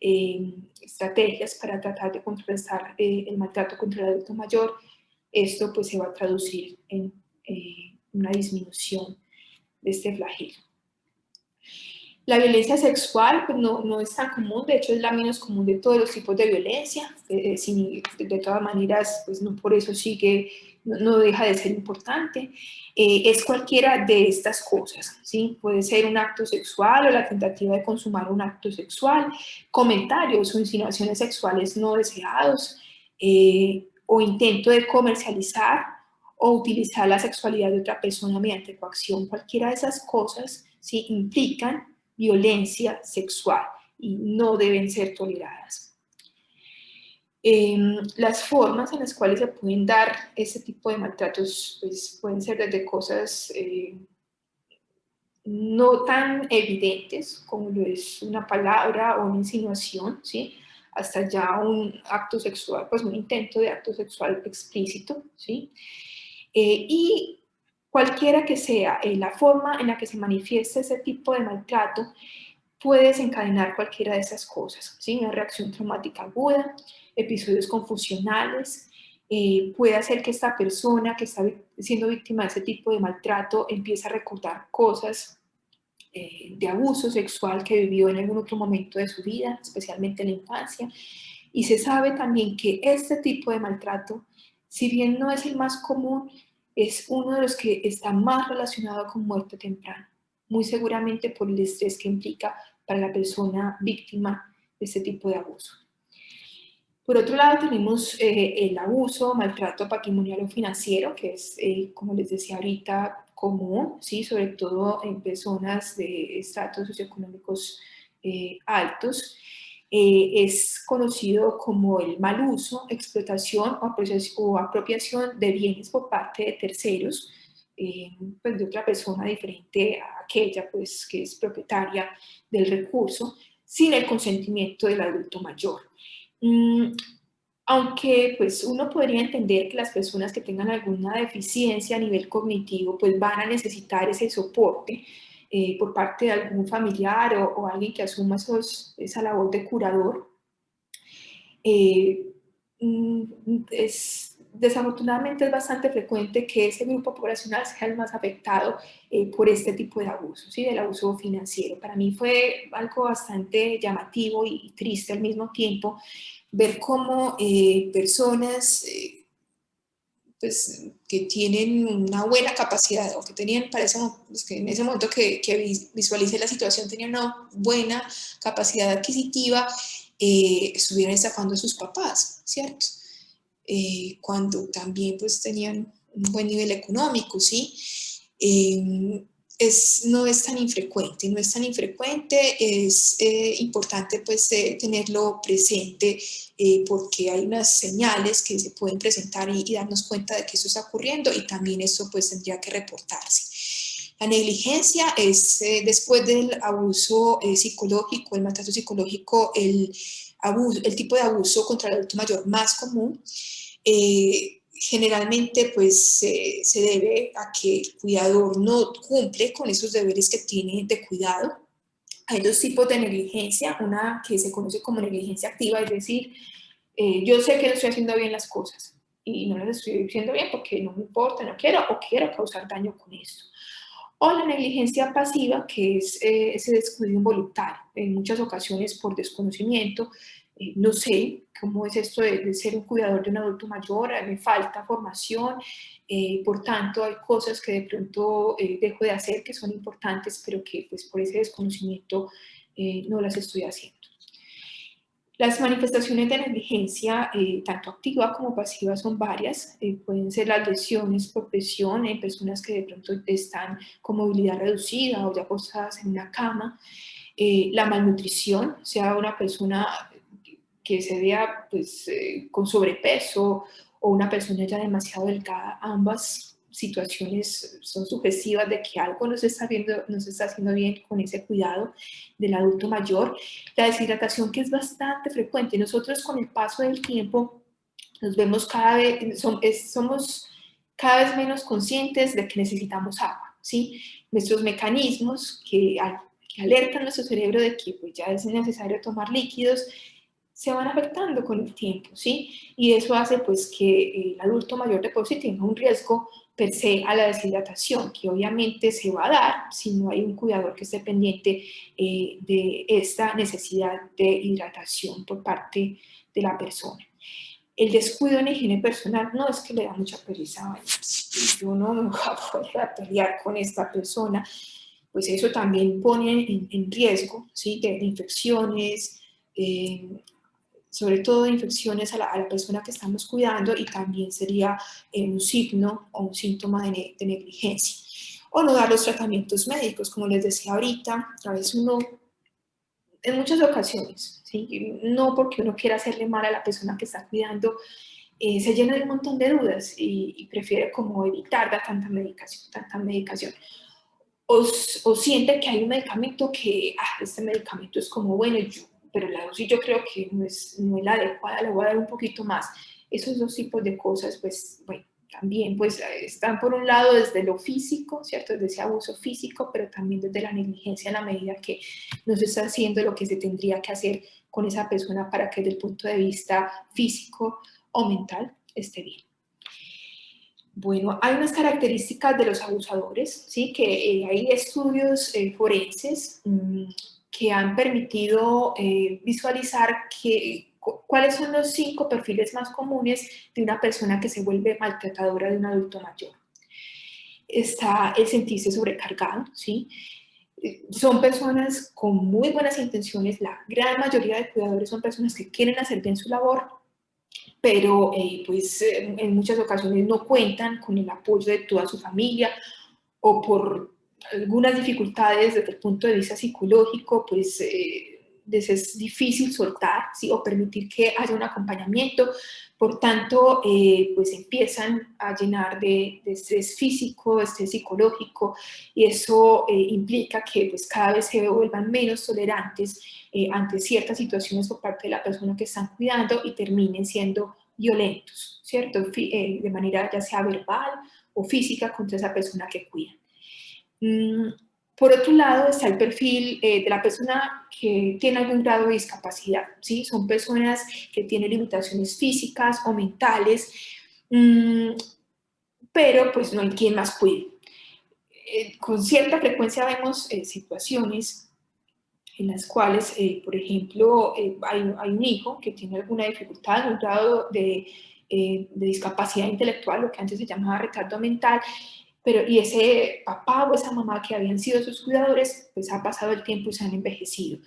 estrategias para tratar de contrarrestar el maltrato contra el adulto mayor. Esto pues se va a traducir en una disminución de este flagelo. La violencia sexual pues no es tan común, de hecho es la menos común de todos los tipos de violencia, de todas maneras pues no por eso no deja de ser importante. Es cualquiera de estas cosas, ¿sí? Puede ser un acto sexual o la tentativa de consumar un acto sexual, comentarios o insinuaciones sexuales no deseados, o intento de comercializar o utilizar la sexualidad de otra persona mediante coacción. Cualquiera de esas cosas, ¿sí? Implican violencia sexual y no deben ser toleradas. Las formas en las cuales se pueden dar este tipo de maltratos pues, pueden ser desde cosas no tan evidentes como lo es una palabra o una insinuación, ¿sí? Hasta ya un acto sexual, pues un intento de acto sexual explícito, ¿sí? Y cualquiera que sea la forma en la que se manifiesta ese tipo de maltrato, puede desencadenar cualquiera de esas cosas, ¿sí? Una reacción traumática aguda, episodios confusionales, puede hacer que esta persona que está siendo víctima de ese tipo de maltrato empiece a recordar cosas de abuso sexual que vivió en algún otro momento de su vida, especialmente en la infancia. Y se sabe también que este tipo de maltrato, si bien no es el más común, es uno de los que está más relacionado con muerte temprana, muy seguramente por el estrés que implica para la persona víctima de este tipo de abuso. Por otro lado, tenemos el abuso, maltrato patrimonial o financiero, que es, como les decía ahorita, común, ¿sí? Sobre todo en personas de estratos socioeconómicos altos. Es conocido como el mal uso, explotación o apropiación de bienes por parte de terceros, pues de otra persona diferente a aquella pues, que es propietaria del recurso, sin el consentimiento del adulto mayor. Aunque pues uno podría entender que las personas que tengan alguna deficiencia a nivel cognitivo pues van a necesitar ese soporte por parte de algún familiar o alguien que asuma esa labor de curador, desafortunadamente es bastante frecuente que ese grupo poblacional sea el más afectado por este tipo de abuso, ¿sí? Del abuso financiero. Para mí fue algo bastante llamativo y triste al mismo tiempo ver cómo personas pues, que tienen una buena capacidad o que tenían, pues, que en ese momento que visualicé la situación, tenían una buena capacidad adquisitiva, estuvieran estafando a sus papás, ¿cierto? Cuando también pues tenían un buen nivel económico, ¿sí? No es tan infrecuente, es importante pues tenerlo presente porque hay unas señales que se pueden presentar y darnos cuenta de que eso está ocurriendo y también eso pues tendría que reportarse. La negligencia es después del abuso psicológico, el maltrato psicológico, el tipo de abuso contra el adulto mayor más común. Generalmente pues se debe a que el cuidador no cumple con esos deberes que tiene de cuidado. Hay 2 tipos de negligencia, una que se conoce como negligencia activa, es decir, yo sé que no estoy haciendo bien las cosas y no las estoy haciendo bien porque no me importa, no quiero o quiero causar daño con esto. O la negligencia pasiva, que es ese descuido involuntario, en muchas ocasiones por desconocimiento. No sé cómo es esto de ser un cuidador de un adulto mayor, me falta formación, por tanto hay cosas que de pronto dejo de hacer que son importantes, pero que pues por ese desconocimiento no las estoy haciendo. Las manifestaciones de negligencia, tanto activa como pasiva, son varias. Pueden ser las lesiones por presión en personas que de pronto están con movilidad reducida o ya postradas en una cama. La malnutrición, sea una persona que se vea pues, con sobrepeso o una persona ya demasiado delgada, ambas situaciones son sugestivas de que algo no se está haciendo bien con ese cuidado del adulto mayor. La deshidratación, que es bastante frecuente. Nosotros con el paso del tiempo nos vemos somos cada vez menos conscientes de que necesitamos agua, ¿sí? Nuestros mecanismos que alertan a nuestro cerebro de que pues, ya es necesario tomar líquidos, se van afectando con el tiempo, ¿sí? Y eso hace pues que el adulto mayor de por sí tenga un riesgo per se a la deshidratación, que obviamente se va a dar si no hay un cuidador que esté pendiente de esta necesidad de hidratación por parte de la persona. El descuido en higiene personal no es que le da mucha pereza, yo no me voy a poner a pelear con esta persona, pues eso también pone en riesgo, ¿sí? de infecciones, sobre todo de infecciones a la persona que estamos cuidando, y también sería un signo o un síntoma de negligencia. O no dar los tratamientos médicos, como les decía ahorita, a veces uno, en muchas ocasiones, ¿sí? No porque uno quiera hacerle mal a la persona que está cuidando, se llena de un montón de dudas y prefiere como evitar dar tanta medicación. O siente que hay un medicamento que, este medicamento es como bueno, pero la dosis yo creo que no es la adecuada, le voy a dar un poquito más. Esos dos tipos de cosas, pues, bueno, también pues están por un lado desde lo físico, ¿cierto? Desde ese abuso físico, pero también desde la negligencia en la medida que no se está haciendo lo que se tendría que hacer con esa persona para que desde el punto de vista físico o mental esté bien. Bueno, hay unas características de los abusadores, ¿sí? Que hay estudios forenses que han permitido visualizar cuáles son los 5 perfiles más comunes de una persona que se vuelve maltratadora de un adulto mayor. Está el sentirse sobrecargado, ¿sí? Son personas con muy buenas intenciones, la gran mayoría de cuidadores son personas que quieren hacer bien su labor, pero pues en muchas ocasiones no cuentan con el apoyo de toda su familia, o por algunas dificultades desde el punto de vista psicológico, pues les es difícil soltar, ¿sí? O permitir que haya un acompañamiento. Por tanto, pues empiezan a llenar de estrés físico, estrés psicológico, y eso implica que pues, cada vez se vuelvan menos tolerantes ante ciertas situaciones por parte de la persona que están cuidando y terminen siendo violentos, ¿cierto? De manera ya sea verbal o física contra esa persona que cuidan. Por otro lado está el perfil de la persona que tiene algún grado de discapacidad, ¿sí? Son personas que tienen limitaciones físicas o mentales, pero pues no hay quien más cuide. Con cierta frecuencia vemos situaciones en las cuales, por ejemplo, hay un hijo que tiene alguna dificultad, un grado de discapacidad intelectual, lo que antes se llamaba retardo mental, y ese papá o esa mamá que habían sido sus cuidadores, pues ha pasado el tiempo y se han envejecido.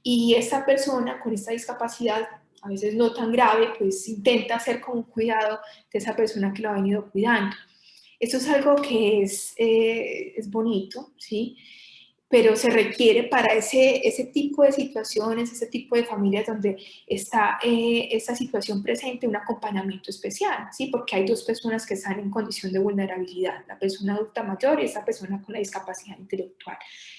Y esta persona con esta discapacidad, a veces no tan grave, pues intenta hacer como un cuidado de esa persona que lo ha venido cuidando. Esto es algo que es bonito, ¿sí? Pero se requiere para ese tipo de situaciones, ese tipo de familias donde está esta situación presente, un acompañamiento especial, ¿sí? Porque hay dos personas que están en condición de vulnerabilidad, la persona adulta mayor y esa persona con la discapacidad intelectual.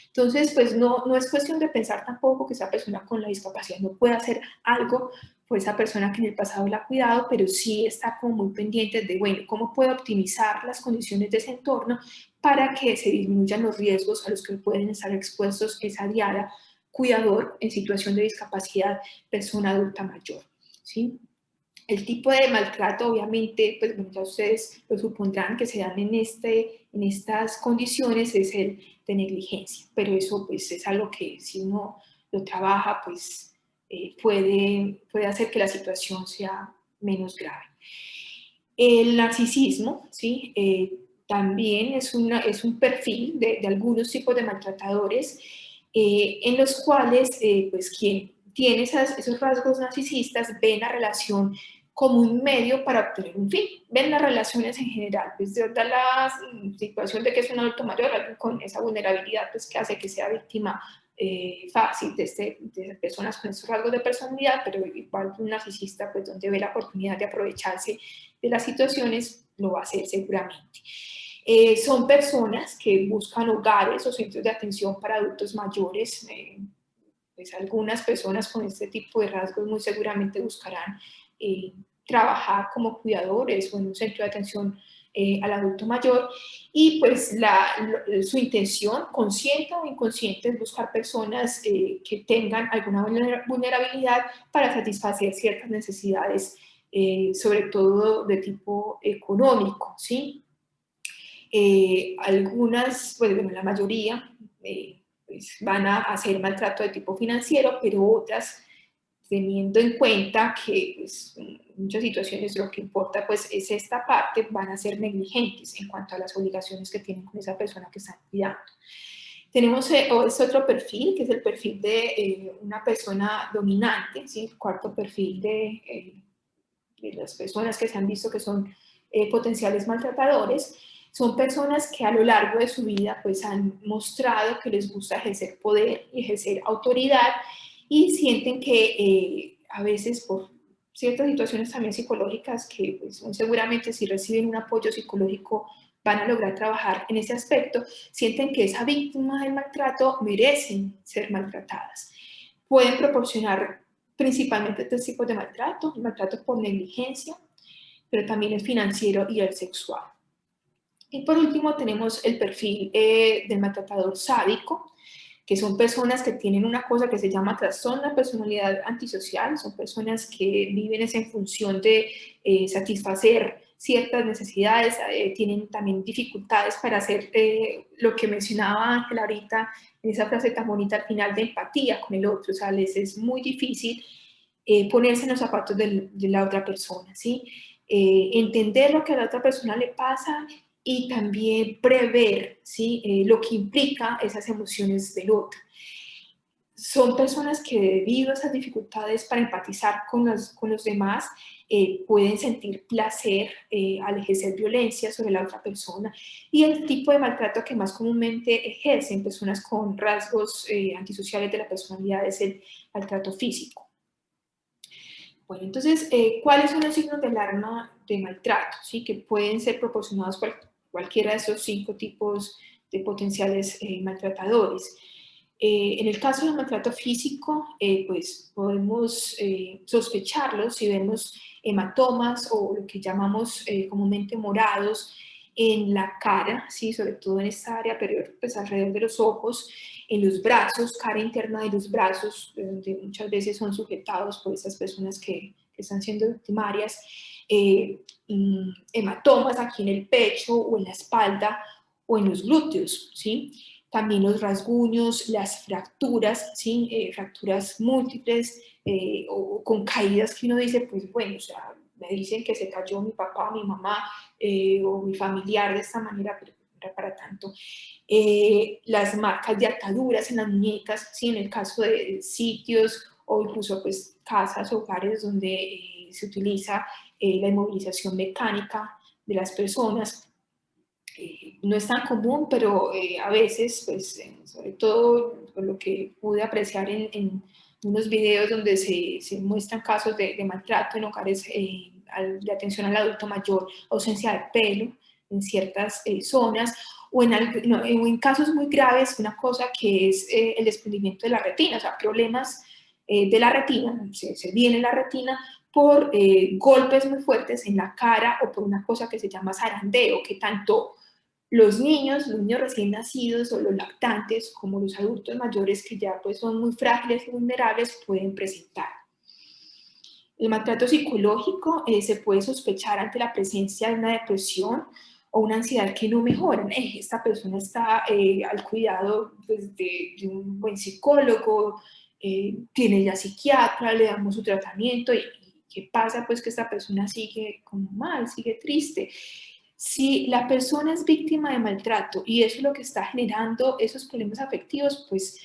Entonces, pues no es cuestión de pensar tampoco que esa persona con la discapacidad no puede hacer algo por esa persona que en el pasado la ha cuidado, pero sí está como muy pendiente de, bueno, ¿cómo puedo optimizar las condiciones de ese entorno para que se disminuyan los riesgos a los que pueden estar expuestos esa diada cuidador en situación de discapacidad, persona adulta mayor, ¿sí? El tipo de maltrato, obviamente, pues bueno, ya ustedes lo supondrán que se dan en estas condiciones, es el de negligencia, pero eso pues es algo que si uno lo trabaja, pues puede hacer que la situación sea menos grave. El narcisismo, ¿sí? También es un perfil de algunos tipos de maltratadores en los cuales pues quien tiene esos rasgos narcisistas ven la relación como un medio para obtener un fin. Ven las relaciones en general, pues de la situación de que es un adulto mayor, alguien con esa vulnerabilidad pues que hace que sea víctima fácil de personas con esos rasgos de personalidad, pero igual un narcisista pues donde ve la oportunidad de aprovecharse de las situaciones, lo va a hacer seguramente. Son personas que buscan hogares o centros de atención para adultos mayores. Pues algunas personas con este tipo de rasgos muy seguramente buscarán trabajar como cuidadores o en un centro de atención al adulto mayor, y pues su intención, consciente o inconsciente, es buscar personas que tengan alguna vulnerabilidad para satisfacer ciertas necesidades, sobre todo de tipo económico, ¿sí? Algunas, pues bueno, la mayoría pues van a hacer maltrato de tipo financiero, pero otras, teniendo en cuenta que pues, en muchas situaciones lo que importa pues es esta parte, van a ser negligentes en cuanto a las obligaciones que tienen con esa persona que están cuidando. Tenemos este otro perfil, que es el perfil de una persona dominante, ¿sí? El cuarto perfil de las personas que se han visto que son potenciales maltratadores. Son personas que a lo largo de su vida pues han mostrado que les gusta ejercer poder y ejercer autoridad, y sienten que a veces por ciertas situaciones también psicológicas que pues, muy seguramente si reciben un apoyo psicológico van a lograr trabajar en ese aspecto, sienten que esa víctima del maltrato merecen ser maltratadas. Pueden proporcionar principalmente tres tipos de maltrato: el maltrato por negligencia, pero también el financiero y el sexual. Y por último tenemos el perfil del maltratador sádico, que son personas que tienen una cosa que se llama trastorno de personalidad antisocial. Son personas que viven en función de satisfacer ciertas necesidades, tienen también dificultades para hacer lo que mencionaba Ángela ahorita en esa frase tan bonita al final, de empatía con el otro. O sea, les es muy difícil ponerse en los zapatos de la otra persona, ¿sí? Entender lo que a la otra persona le pasa y también prever, ¿sí? Lo que implica esas emociones del otro. Son personas que debido a esas dificultades para empatizar con los demás, pueden sentir placer al ejercer violencia sobre la otra persona, y el tipo de maltrato que más comúnmente ejercen personas con rasgos antisociales de la personalidad es el maltrato físico. Bueno, entonces, ¿cuáles son los signos de alarma de maltrato? ¿Sí? Que pueden ser proporcionados por cualquiera de esos 5 tipos de potenciales maltratadores. En el caso del maltrato físico, pues podemos sospecharlo si vemos hematomas o lo que llamamos comúnmente morados en la cara, ¿sí? Sobre todo en esta área superior, pues alrededor de los ojos, en los brazos, cara interna de los brazos, donde muchas veces son sujetados por esas personas que están siendo victimarias, hematomas aquí en el pecho o en la espalda o en los glúteos, ¿sí? También los rasguños, las fracturas, ¿sí? Fracturas múltiples o con caídas que uno dice, pues bueno, o sea, me dicen que se cayó mi papá o mi mamá o mi familiar de esta manera, pero no era para tanto. Las marcas de ataduras en las muñecas, ¿sí? En el caso de sitios o incluso pues casas, hogares donde se utiliza la inmovilización mecánica de las personas. No es tan común, pero a veces, pues, sobre todo por lo que pude apreciar en unos videos donde se muestran casos de maltrato en hogares de atención al adulto mayor, ausencia de pelo en ciertas zonas, o en casos muy graves, una cosa que es el desprendimiento de la retina, o sea, problemas de la retina, se viene la retina por golpes muy fuertes en la cara o por una cosa que se llama zarandeo, que tanto los niños recién nacidos o los lactantes, como los adultos mayores que ya pues son muy frágiles y vulnerables, pueden presentar. El maltrato psicológico se puede sospechar ante la presencia de una depresión o una ansiedad que no mejoran. Esta persona está al cuidado pues, de un buen psicólogo, tiene ya psiquiatra, le damos su tratamiento y ¿qué pasa? Pues que esta persona sigue como mal, sigue triste. Si la persona es víctima de maltrato y eso es lo que está generando esos problemas afectivos, pues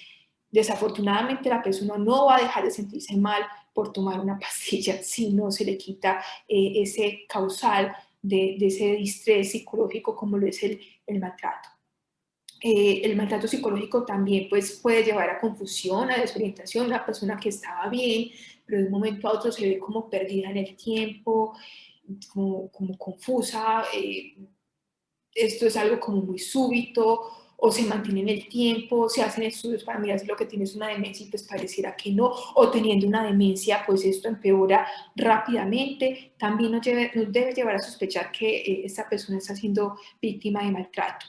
desafortunadamente la persona no va a dejar de sentirse mal por tomar una pastilla si no se le quita ese causal de ese distrés psicológico como lo es el maltrato. El maltrato psicológico también pues, puede llevar a confusión, a desorientación. Una persona que estaba bien, pero de un momento a otro se ve como perdida en el tiempo, como confusa. Esto es algo como muy súbito o se mantiene en el tiempo, se hacen estudios para mirar si lo que tienes es una demencia y pues pareciera que no, o teniendo una demencia pues esto empeora rápidamente. También nos debe llevar a sospechar que esta persona está siendo víctima de maltrato.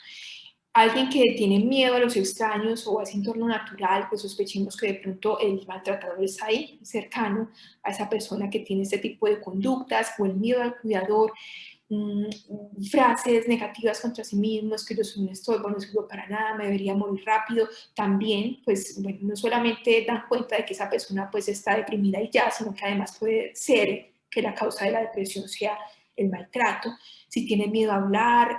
Alguien que tiene miedo a los extraños o a ese entorno natural, pues sospechemos que de pronto el maltratador está ahí, cercano a esa persona que tiene este tipo de conductas, o el miedo al cuidador, frases negativas contra sí mismos, que yo soy un estorbo, no sirvo para nada, me debería morir rápido. También, pues, bueno, no solamente dan cuenta de que esa persona pues está deprimida y ya, sino que además puede ser que la causa de la depresión sea el maltrato. Si tienen miedo a hablar,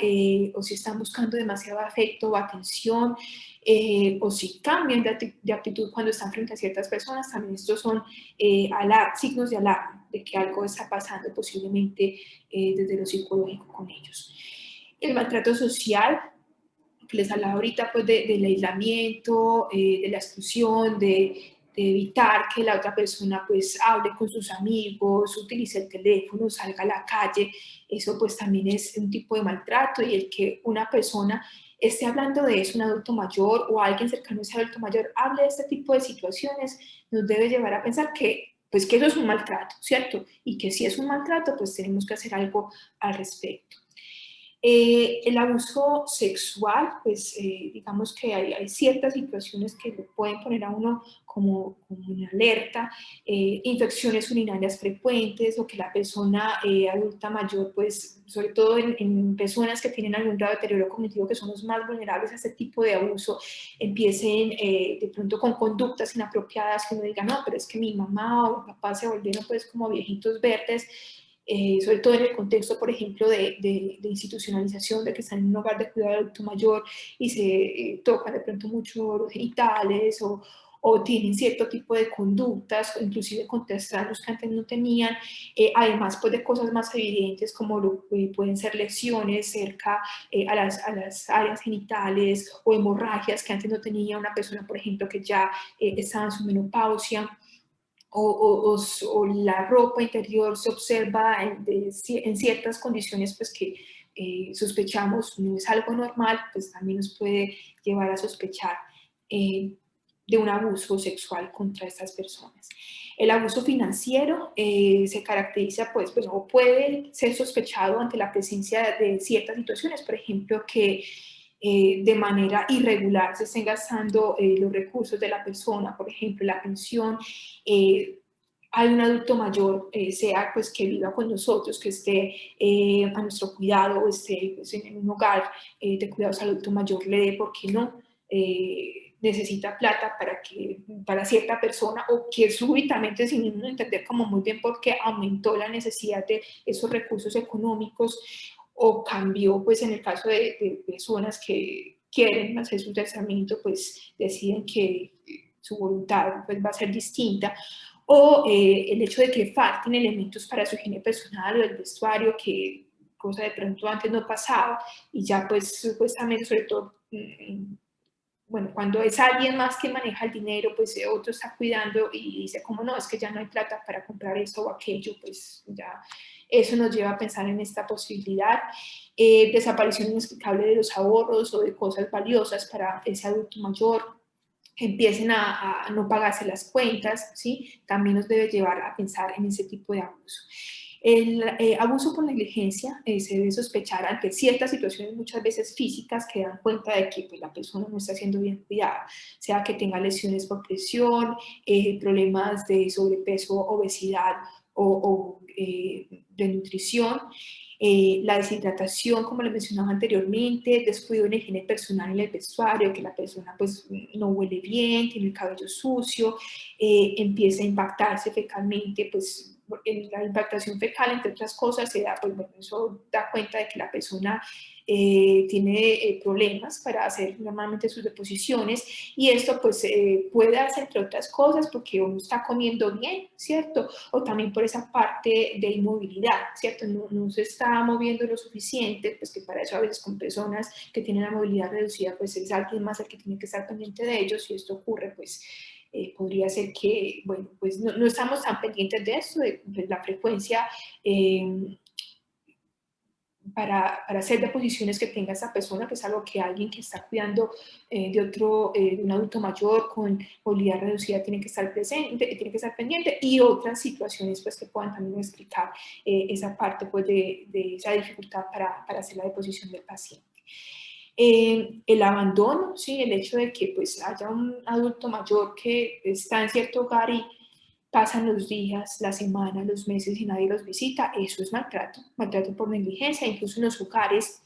o si están buscando demasiado afecto o atención, o si cambian de actitud cuando están frente a ciertas personas, también estos son signos de alarma de que algo está pasando posiblemente desde lo psicológico con ellos. El maltrato social, que les hablaba ahorita pues del aislamiento, de la exclusión, de evitar que la otra persona pues hable con sus amigos, utilice el teléfono, salga a la calle, eso pues también es un tipo de maltrato. Y el que una persona esté hablando de eso, un adulto mayor o alguien cercano a ese adulto mayor, hable de este tipo de situaciones, nos debe llevar a pensar que pues que eso es un maltrato, ¿cierto? Y que si es un maltrato, pues tenemos que hacer algo al respecto. El abuso sexual, pues digamos que hay ciertas situaciones que lo pueden poner a uno como en alerta, infecciones urinarias frecuentes o que la persona adulta mayor, pues sobre todo en personas que tienen algún grado de deterioro cognitivo, que son los más vulnerables a este tipo de abuso, empiecen de pronto con conductas inapropiadas, que uno diga, no, pero es que mi mamá o mi papá se volvieron pues como viejitos verdes, sobre todo en el contexto, por ejemplo, de institucionalización, de que están en un hogar de cuidado del adulto mayor y se tocan de pronto mucho los genitales o tienen cierto tipo de conductas, inclusive contra extraños que antes no tenían, además pues de cosas más evidentes como pueden ser lesiones cerca a las áreas genitales o hemorragias que antes no tenía una persona, por ejemplo, que ya estaba en su menopausia. O la ropa interior se observa en ciertas condiciones pues que sospechamos no es algo normal, pues también nos puede llevar a sospechar de un abuso sexual contra estas personas. El abuso financiero se caracteriza, pues, o puede ser sospechado ante la presencia de ciertas situaciones, por ejemplo, que de manera irregular se estén gastando los recursos de la persona, por ejemplo, la pensión. Hay un adulto mayor, sea pues que viva con nosotros, que esté a nuestro cuidado o esté pues, en un hogar de cuidados al adulto mayor, le dé, ¿por qué no? Necesita plata para cierta persona o que súbitamente, sin uno entender como muy bien por qué aumentó la necesidad de esos recursos económicos o cambió, pues en el caso de personas que quieren hacer su tratamiento, pues deciden que su voluntad pues, va a ser distinta, o el hecho de que falten elementos para su higiene personal o el vestuario, que cosa de pronto antes no pasaba, y ya pues supuestamente, sobre todo, bueno, cuando es alguien más que maneja el dinero, pues otro está cuidando y dice, como no, es que ya no hay plata para comprar esto o aquello, pues ya eso nos lleva a pensar en esta posibilidad. Desaparición inexplicable de los ahorros o de cosas valiosas para ese adulto mayor, que empiecen a no pagarse las cuentas, ¿sí? También nos debe llevar a pensar en ese tipo de abuso. El abuso por negligencia se debe sospechar ante ciertas situaciones, muchas veces físicas, que dan cuenta de que pues, la persona no está siendo bien cuidada, sea que tenga lesiones por presión, problemas de sobrepeso, obesidad de nutrición, la deshidratación, como les mencionaba anteriormente, descuido en higiene personal en el vestuario, que la persona pues no huele bien, tiene el cabello sucio, empieza a impactarse fecalmente, pues la impactación fecal, entre otras cosas, se da, pues, bueno, eso da cuenta de que la persona tiene problemas para hacer normalmente sus deposiciones, y esto pues puede darse entre otras cosas porque uno está comiendo bien, ¿cierto? O también por esa parte de inmovilidad, ¿cierto? No se está moviendo lo suficiente, pues que para eso a veces con personas que tienen la movilidad reducida, pues es alguien más el que tiene que estar pendiente de ellos. Si esto ocurre, pues podría ser que, bueno, pues no estamos tan pendientes de eso, de la frecuencia para hacer deposiciones que tenga esa persona, que es algo que alguien que está cuidando de un adulto mayor con movilidad reducida tiene que estar presente, tiene que estar pendiente, y otras situaciones pues que puedan también explicar esa parte pues de esa dificultad para hacer la deposición del paciente. El abandono, ¿sí? El hecho de que pues haya un adulto mayor que está en cierto hogar y pasan los días, las semanas, los meses y nadie los visita, eso es maltrato, maltrato por negligencia. Incluso en los hogares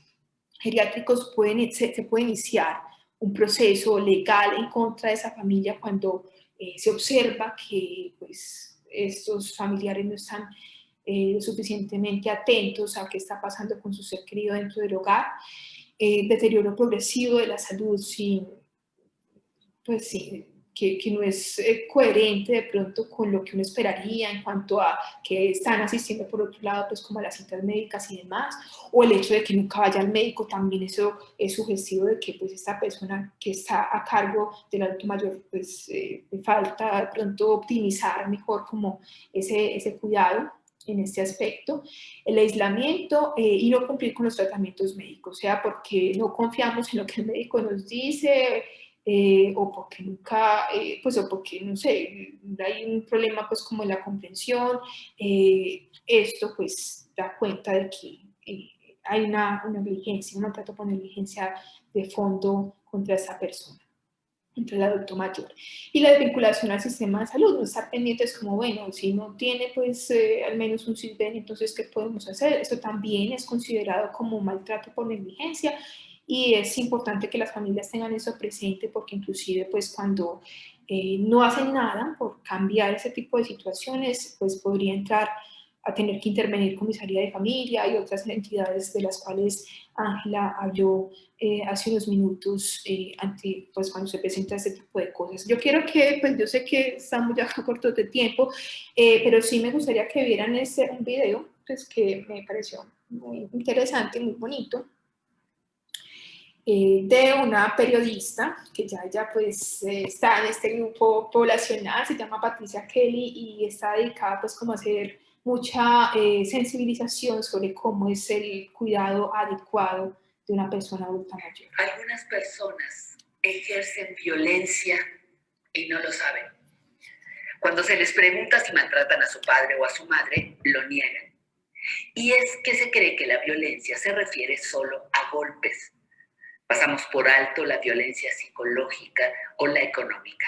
geriátricos se puede iniciar un proceso legal en contra de esa familia cuando se observa que pues, estos familiares no están suficientemente atentos a qué está pasando con su ser querido dentro del hogar. Deterioro progresivo de la salud, sin, pues sí, que no es coherente de pronto con lo que uno esperaría en cuanto a que están asistiendo por otro lado, pues como a las citas médicas y demás, o el hecho de que nunca vaya al médico, también eso es sugestivo de que pues esta persona que está a cargo del adulto mayor, pues le falta de pronto optimizar mejor como ese cuidado en este aspecto. El aislamiento y no cumplir con los tratamientos médicos, o sea, porque no confiamos en lo que el médico nos dice, o porque nunca, pues o porque, no sé, hay un problema pues como en la comprensión, esto pues da cuenta de que hay una negligencia, un maltrato por negligencia de fondo contra esa persona, entre el adulto mayor. Y la desvinculación al sistema de salud, no estar pendientes como, bueno, si no tiene pues al menos un CISBEN, entonces ¿qué podemos hacer? Esto también es considerado como maltrato por negligencia, y es importante que las familias tengan eso presente, porque inclusive pues cuando no hacen nada por cambiar ese tipo de situaciones, pues podría entrar a tener que intervenir comisaría de familia y otras entidades de las cuales Ángela habló hace unos minutos, pues cuando se presenta este tipo de cosas. Yo quiero que, pues yo sé que estamos ya cortos de tiempo, pero sí me gustaría que vieran un video, pues que me pareció muy interesante, muy bonito, de una periodista que ya pues está en este grupo poblacional, se llama Patricia Kelly, y está dedicada pues como a hacer mucha sensibilización sobre cómo es el cuidado adecuado de una persona adulta mayor. Algunas personas ejercen violencia y no lo saben. Cuando se les pregunta si maltratan a su padre o a su madre, lo niegan. Y es que se cree que la violencia se refiere solo a golpes. Pasamos por alto la violencia psicológica o la económica.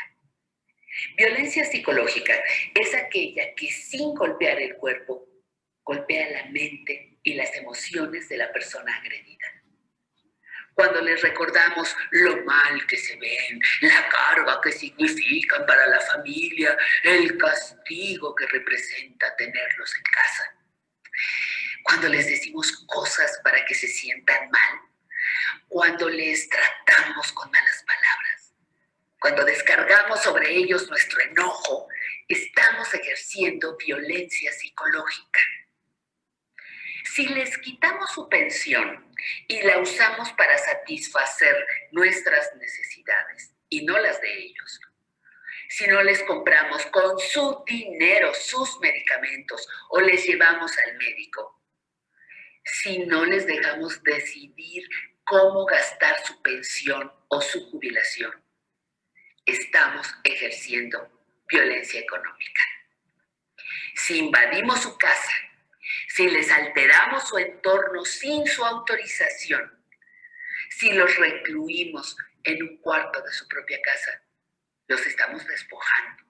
Violencia psicológica es aquella que sin golpear el cuerpo, golpea la mente y las emociones de la persona agredida. Cuando les recordamos lo mal que se ven, la carga que significan para la familia, el castigo que representa tenerlos en casa. Cuando les decimos cosas para que se sientan mal, cuando les tratamos con malas palabras, cuando descargamos sobre ellos nuestro enojo, estamos ejerciendo violencia psicológica. Si les quitamos su pensión y la usamos para satisfacer nuestras necesidades y no las de ellos, si no les compramos con su dinero sus medicamentos o les llevamos al médico, si no les dejamos decidir cómo gastar su pensión o su jubilación, estamos ejerciendo violencia económica. Si invadimos su casa, si les alteramos su entorno sin su autorización, si los recluimos en un cuarto de su propia casa, los estamos despojando.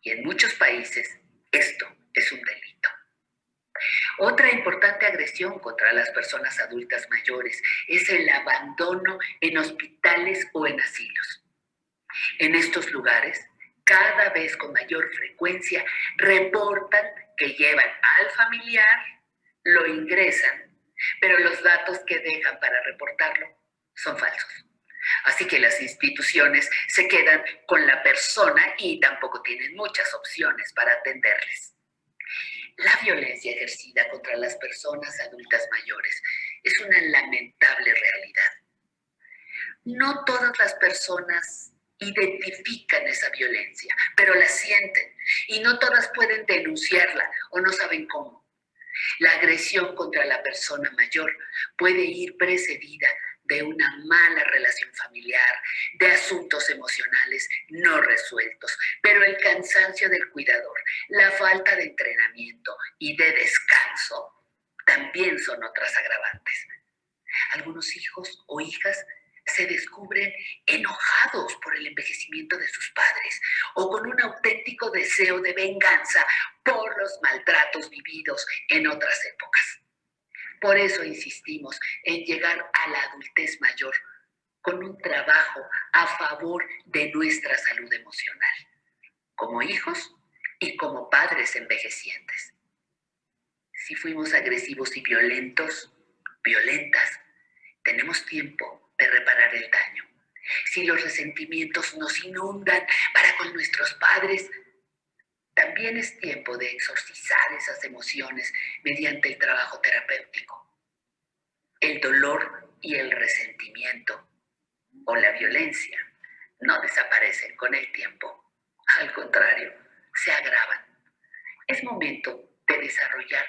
Y en muchos países Esto es un delito. Otra importante agresión contra las personas adultas mayores es el abandono en hospitales o en asilos. En estos lugares, cada vez con mayor frecuencia, reportan que llevan al familiar, lo ingresan, pero los datos que dejan para reportarlo son falsos. Así que las instituciones se quedan con la persona y tampoco tienen muchas opciones para atenderles. La violencia ejercida contra las personas adultas mayores es una lamentable realidad. No todas las personas identifican esa violencia, pero la sienten y no todas pueden denunciarla o no saben cómo. La agresión contra la persona mayor puede ir precedida de una mala relación familiar, de asuntos emocionales no resueltos, pero el cansancio del cuidador, la falta de entrenamiento y de descanso también son otras agravantes. Algunos hijos o hijas se descubren enojados por el envejecimiento de sus padres o con un auténtico deseo de venganza por los maltratos vividos en otras épocas. Por eso insistimos en llegar a la adultez mayor con un trabajo a favor de nuestra salud emocional, como hijos y como padres envejecientes. Si fuimos agresivos y violentas, tenemos tiempo de reparar el daño. Si los resentimientos nos inundan para con nuestros padres, también es tiempo de exorcizar esas emociones mediante el trabajo terapéutico. El dolor y el resentimiento o la violencia no desaparecen con el tiempo. Al contrario, se agravan. Es momento de desarrollar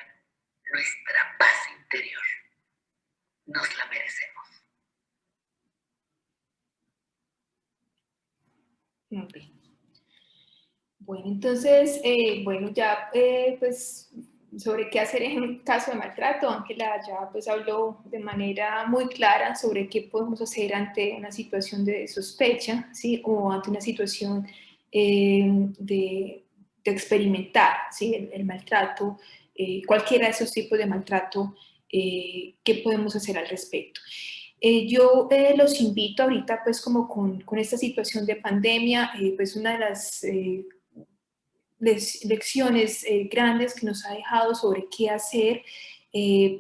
nuestra paz interior. Nos la merecemos. Okay. Bueno, entonces, ya pues sobre qué hacer en caso de maltrato, Ángela ya pues habló de manera muy clara sobre qué podemos hacer ante una situación de sospecha, ¿sí? O ante una situación de experimentar, ¿sí? El maltrato, cualquiera de esos tipos de maltrato, ¿qué podemos hacer al respecto? Yo los invito ahorita, pues como con esta situación de pandemia, pues una de las lecciones grandes que nos ha dejado sobre qué hacer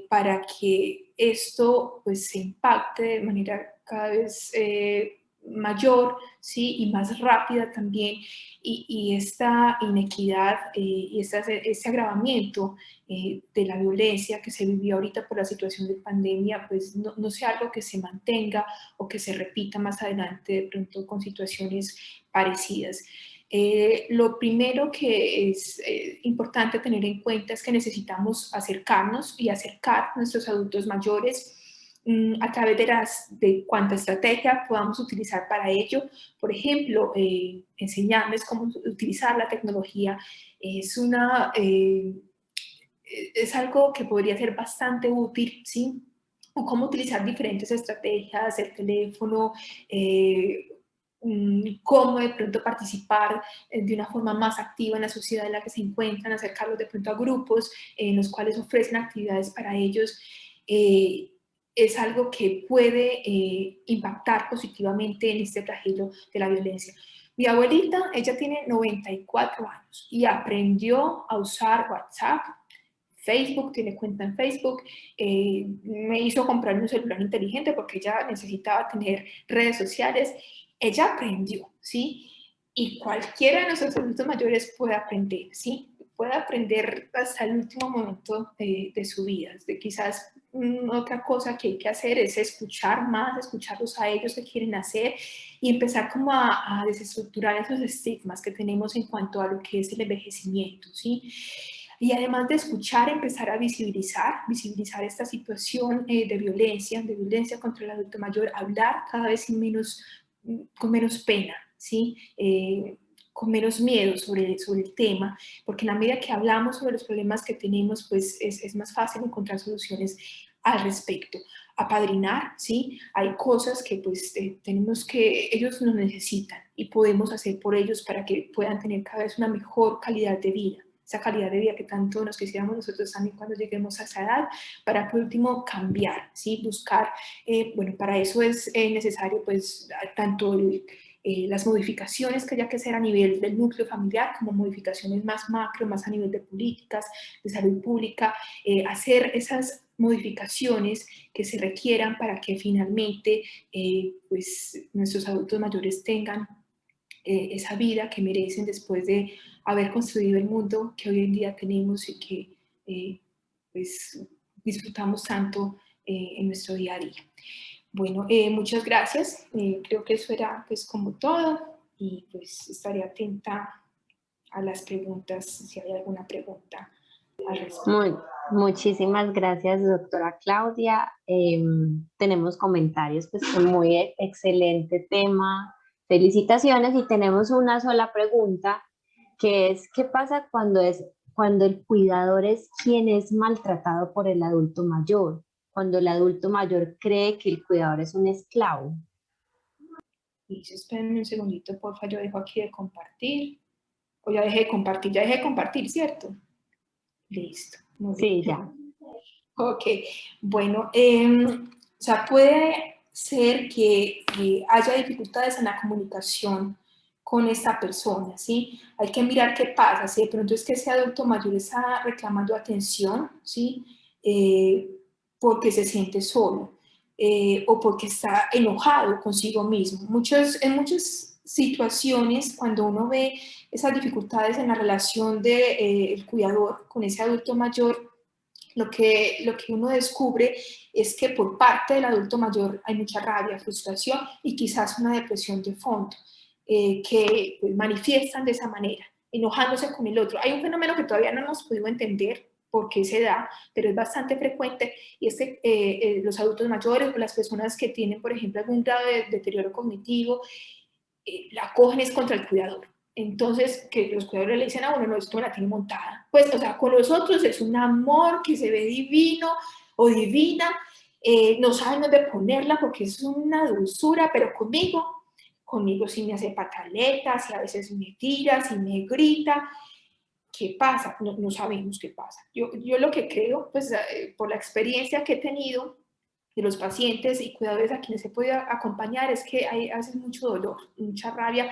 para que esto pues se impacte de manera cada vez mayor, ¿sí? Y más rápida también, y esta inequidad y este agravamiento de la violencia que se vivió ahorita por la situación de pandemia, pues no sea algo que se mantenga o que se repita más adelante de pronto con situaciones parecidas. Lo primero que es importante tener en cuenta es que necesitamos acercarnos y acercar a nuestros adultos mayores a través de cuánta estrategia podamos utilizar para ello. Por ejemplo, enseñarles cómo utilizar la tecnología es algo que podría ser bastante útil, ¿sí? O cómo utilizar diferentes estrategias, el teléfono, cómo de pronto participar de una forma más activa en la sociedad en la que se encuentran, acercarlos de pronto a grupos en los cuales ofrecen actividades para ellos. Es algo que puede impactar positivamente en este flagelo de la violencia. Mi abuelita, ella tiene 94 años y aprendió a usar WhatsApp, Facebook, tiene cuenta en Facebook, me hizo comprar un celular inteligente porque ella necesitaba tener redes sociales. Ella aprendió, ¿sí? Y cualquiera de nuestros adultos mayores puede aprender, ¿sí? Puede aprender hasta el último momento de su vida. Quizás otra cosa que hay que hacer es escuchar más, escucharlos a ellos qué quieren hacer y empezar como a desestructurar esos estigmas que tenemos en cuanto a lo que es el envejecimiento, ¿sí? Y además de escuchar, empezar a visibilizar esta situación de violencia contra el adulto mayor, hablar cada vez con menos pena, ¿sí? Con menos miedo sobre el tema, porque en la medida que hablamos sobre los problemas que tenemos, pues es más fácil encontrar soluciones al respecto. Apadrinar, ¿sí? Hay cosas que pues ellos nos necesitan y podemos hacer por ellos para que puedan tener cada vez una mejor calidad de vida, esa calidad de vida que tanto nos quisiéramos nosotros también cuando lleguemos a esa edad, para por último cambiar, ¿sí? Buscar, bueno, para eso es necesario pues tanto las modificaciones que haya que hacer a nivel del núcleo familiar, como modificaciones más macro, más a nivel de políticas, de salud pública, hacer esas modificaciones que se requieran para que finalmente pues nuestros adultos mayores tengan esa vida que merecen después de haber construido el mundo que hoy en día tenemos y que pues disfrutamos tanto en nuestro día a día. Bueno, muchas gracias. Creo que eso era pues como todo y pues estaré atenta a las preguntas, si hay alguna pregunta al respecto. Muchísimas gracias, doctora Claudia. Tenemos comentarios, pues un muy excelente tema. Felicitaciones y tenemos una sola pregunta, que es, ¿qué pasa cuando el cuidador es quien es maltratado por el adulto mayor? Cuando el adulto mayor cree que el cuidador es un esclavo. Y espérenme un segundito, porfa, yo dejo aquí de compartir. O ya dejé de compartir, ¿cierto? Listo. Muy Sí, bien. ya. Ok, bueno, o sea, puede ser que haya dificultades en la comunicación con esta persona, ¿sí? Hay que mirar qué pasa, si de pronto es que ese adulto mayor está reclamando atención, ¿sí? Porque se siente solo o porque está enojado consigo mismo. En muchas situaciones, cuando uno ve esas dificultades en la relación del cuidador con ese adulto mayor, lo que uno descubre es que por parte del adulto mayor hay mucha rabia, frustración y quizás una depresión de fondo, que pues, manifiestan de esa manera, enojándose con el otro. Hay un fenómeno que todavía no hemos podido entender por qué se da, pero es bastante frecuente, y es que los adultos mayores o las personas que tienen, por ejemplo, algún grado de deterioro cognitivo, la cogen es contra el cuidador. Entonces, que los cuidadores le dicen, ah, bueno, no, esto me la tiene montada. Pues, o sea, con los otros es un amor que se ve divino o divina, no saben dónde ponerla porque es una dulzura, pero conmigo sí me hace pataletas y a veces me tira, y me grita. ¿Qué pasa? No sabemos qué pasa. Yo lo que creo, pues por la experiencia que he tenido de los pacientes y cuidadores a quienes se puede acompañar, es que hay a veces mucho dolor, mucha rabia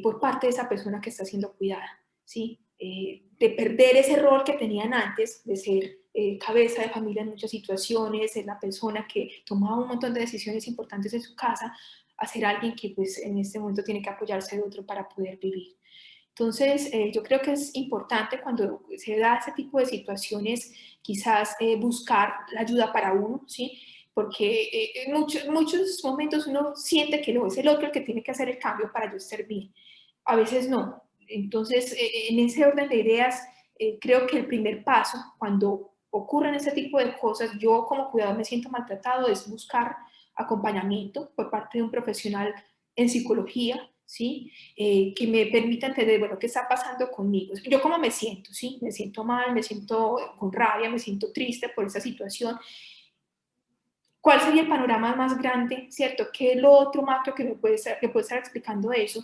por parte de esa persona que está siendo cuidada, ¿sí? De perder ese rol que tenían antes, de ser cabeza de familia en muchas situaciones, ser la persona que tomaba un montón de decisiones importantes en su casa, a ser alguien que pues en este momento tiene que apoyarse de otro para poder vivir. Entonces, yo creo que es importante cuando se da ese tipo de situaciones, quizás buscar la ayuda para uno, ¿sí? Porque en muchos momentos uno siente que es el otro el que tiene que hacer el cambio para yo estar bien. A veces no. Entonces, en ese orden de ideas, creo que el primer paso, cuando ocurren ese tipo de cosas, yo como cuidador me siento maltratado, es buscar acompañamiento por parte de un profesional en psicología, ¿sí? Que me permita entender, bueno, qué está pasando conmigo. Yo cómo me siento, ¿sí? Me siento mal, me siento con rabia, me siento triste por esa situación. ¿Cuál sería el panorama más grande, cierto? ¿Qué es lo otro macro que puede estar explicando eso?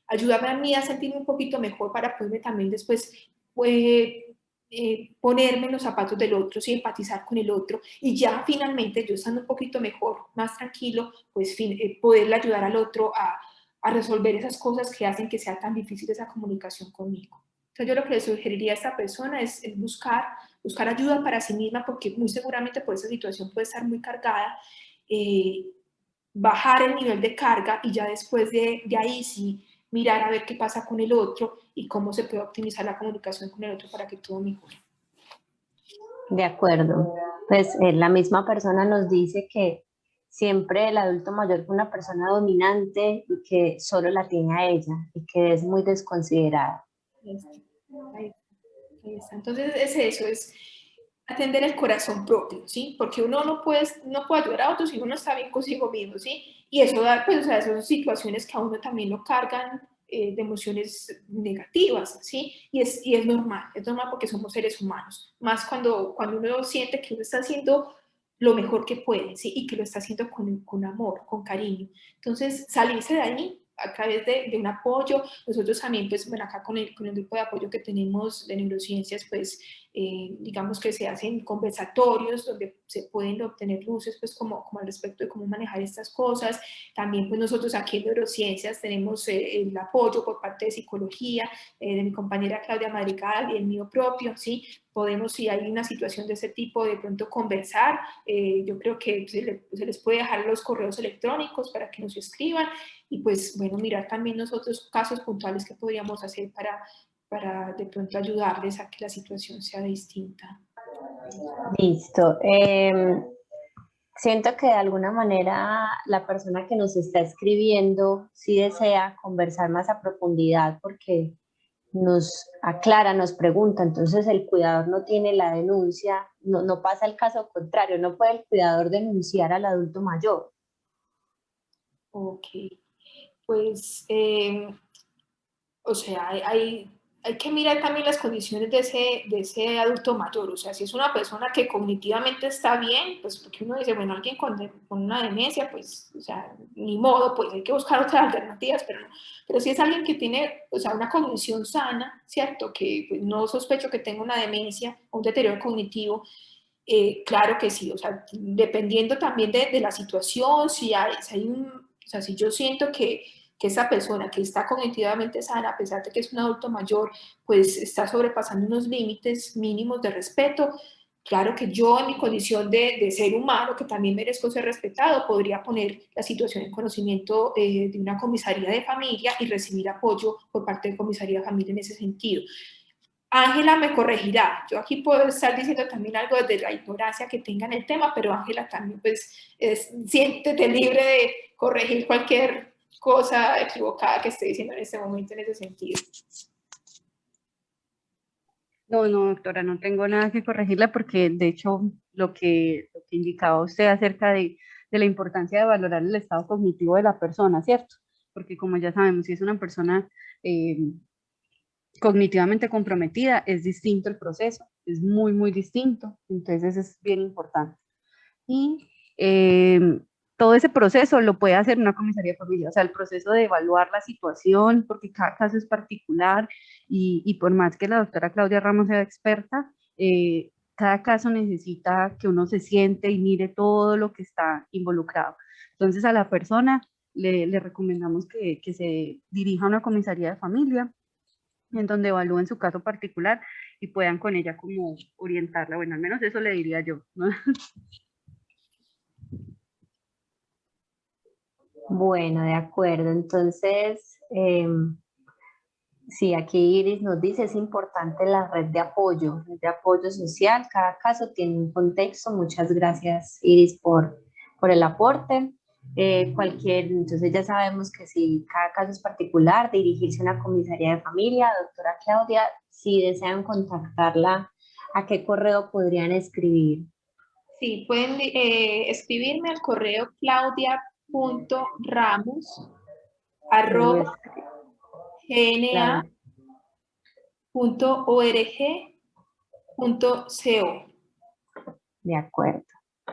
Ayúdame a mí a sentirme un poquito mejor para poderme también después ponerme en los zapatos del otro, sí, empatizar con el otro y ya finalmente yo estando un poquito mejor, más tranquilo, pues poderle ayudar al otro a resolver esas cosas que hacen que sea tan difícil esa comunicación conmigo. Entonces yo lo que le sugeriría a esta persona es buscar ayuda para sí misma, porque muy seguramente por esa situación puede estar muy cargada, bajar el nivel de carga y ya después de ahí sí mirar a ver qué pasa con el otro y cómo se puede optimizar la comunicación con el otro para que todo mejore. De acuerdo. Pues la misma persona nos dice que siempre el adulto mayor fue una persona dominante y que solo la tiene a ella y que es muy desconsiderada. Ahí está. Entonces es eso, es atender el corazón propio, ¿sí? Porque uno no puede ayudar a otros si uno no está bien consigo mismo, ¿sí? Y eso da, pues, o sea, esas situaciones que a uno también lo cargan de emociones negativas, ¿sí? Y es normal porque somos seres humanos, más cuando uno siente que uno está haciendo lo mejor que puede, ¿sí? Y que lo está haciendo con amor, con cariño. Entonces, salirse de ahí a través de un apoyo. Nosotros también, pues, bueno, acá con el grupo de apoyo que tenemos de neurociencias, pues, digamos que se hacen conversatorios donde se pueden obtener luces, pues, como al respecto de cómo manejar estas cosas. También, pues, nosotros aquí en neurociencias tenemos el apoyo por parte de psicología, de mi compañera Claudia Madrigal y el mío propio, ¿sí? Podemos, si hay una situación de ese tipo, de pronto conversar. Yo creo que se les puede dejar los correos electrónicos para que nos escriban y pues bueno, mirar también nosotros casos puntuales que podríamos hacer para de pronto ayudarles a que la situación sea distinta. Listo. Siento que de alguna manera la persona que nos está escribiendo sí desea conversar más a profundidad porque nos aclara, nos pregunta, entonces el cuidador no tiene la denuncia, no pasa el caso contrario, no puede el cuidador denunciar al adulto mayor. Ok, pues, o sea, hay que mirar también las condiciones de ese adulto mayor, o sea, si es una persona que cognitivamente está bien, pues porque uno dice, bueno, alguien con una demencia, pues, o sea, ni modo, pues hay que buscar otras alternativas, pero si es alguien que tiene, o sea, una cognición sana, ¿cierto? Que pues, no sospecho que tenga una demencia o un deterioro cognitivo, claro que sí, o sea, dependiendo también de la situación, o sea, si yo siento que esa persona que está cognitivamente sana, a pesar de que es un adulto mayor, pues está sobrepasando unos límites mínimos de respeto, claro que yo en mi condición de ser humano, que también merezco ser respetado, podría poner la situación en conocimiento de una comisaría de familia y recibir apoyo por parte de comisaría de familia en ese sentido. Ángela me corregirá. Yo aquí puedo estar diciendo también algo desde la ignorancia que tenga en el tema, pero Ángela también, pues, siéntete libre de corregir cualquier cosa equivocada que esté diciendo en este momento en ese sentido. No, no, doctora, no tengo nada que corregirla porque de hecho lo que indicaba usted acerca de la importancia de valorar el estado cognitivo de la persona, ¿cierto? Porque como ya sabemos, si es una persona eh, cognitivamente comprometida, es distinto el proceso, es muy, muy distinto, entonces es bien importante. Y todo ese proceso lo puede hacer una comisaría de familia, o sea, el proceso de evaluar la situación, porque cada caso es particular y por más que la doctora Claudia Ramos sea experta, cada caso necesita que uno se siente y mire todo lo que está involucrado. Entonces a la persona le recomendamos que se dirija a una comisaría de familia en donde evalúen su caso particular y puedan con ella como orientarla. Bueno, al menos eso le diría yo, ¿no? Bueno, de acuerdo. Entonces, sí, aquí Iris nos dice, es importante la red de apoyo social. Cada caso tiene un contexto. Muchas gracias, Iris, por el aporte. Entonces ya sabemos que si cada caso es particular, dirigirse a una comisaría de familia, doctora Claudia, si desean contactarla, ¿a qué correo podrían escribir? Sí, pueden escribirme al correo Claudia. claudia.ramos@gna.org.co. De acuerdo.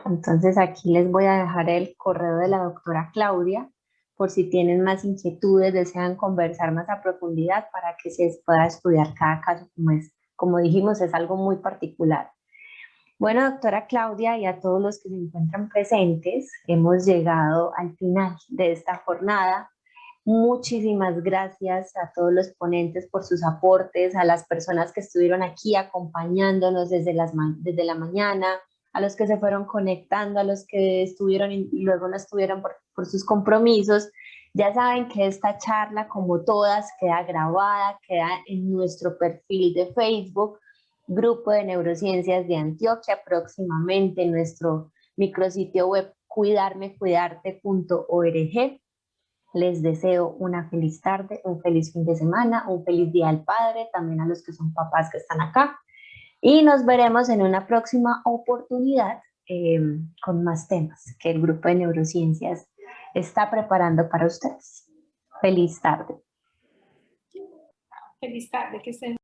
Entonces aquí les voy a dejar el correo de la doctora Claudia por si tienen más inquietudes, desean conversar más a profundidad para que se pueda estudiar cada caso como es. Como dijimos, es algo muy particular. Bueno, doctora Claudia y a todos los que se encuentran presentes, hemos llegado al final de esta jornada. Muchísimas gracias a todos los ponentes por sus aportes, a las personas que estuvieron aquí acompañándonos desde la mañana, a los que se fueron conectando, a los que estuvieron y luego no estuvieron por sus compromisos. Ya saben que esta charla, como todas, queda grabada, queda en nuestro perfil de Facebook, Grupo de Neurociencias de Antioquia, próximamente en nuestro micrositio web cuidarmecuidarte.org. Les deseo una feliz tarde, un feliz fin de semana, un feliz día al padre, también a los que son papás que están acá. Y nos veremos en una próxima oportunidad con más temas que el Grupo de Neurociencias está preparando para ustedes. Feliz tarde. Feliz tarde, que estén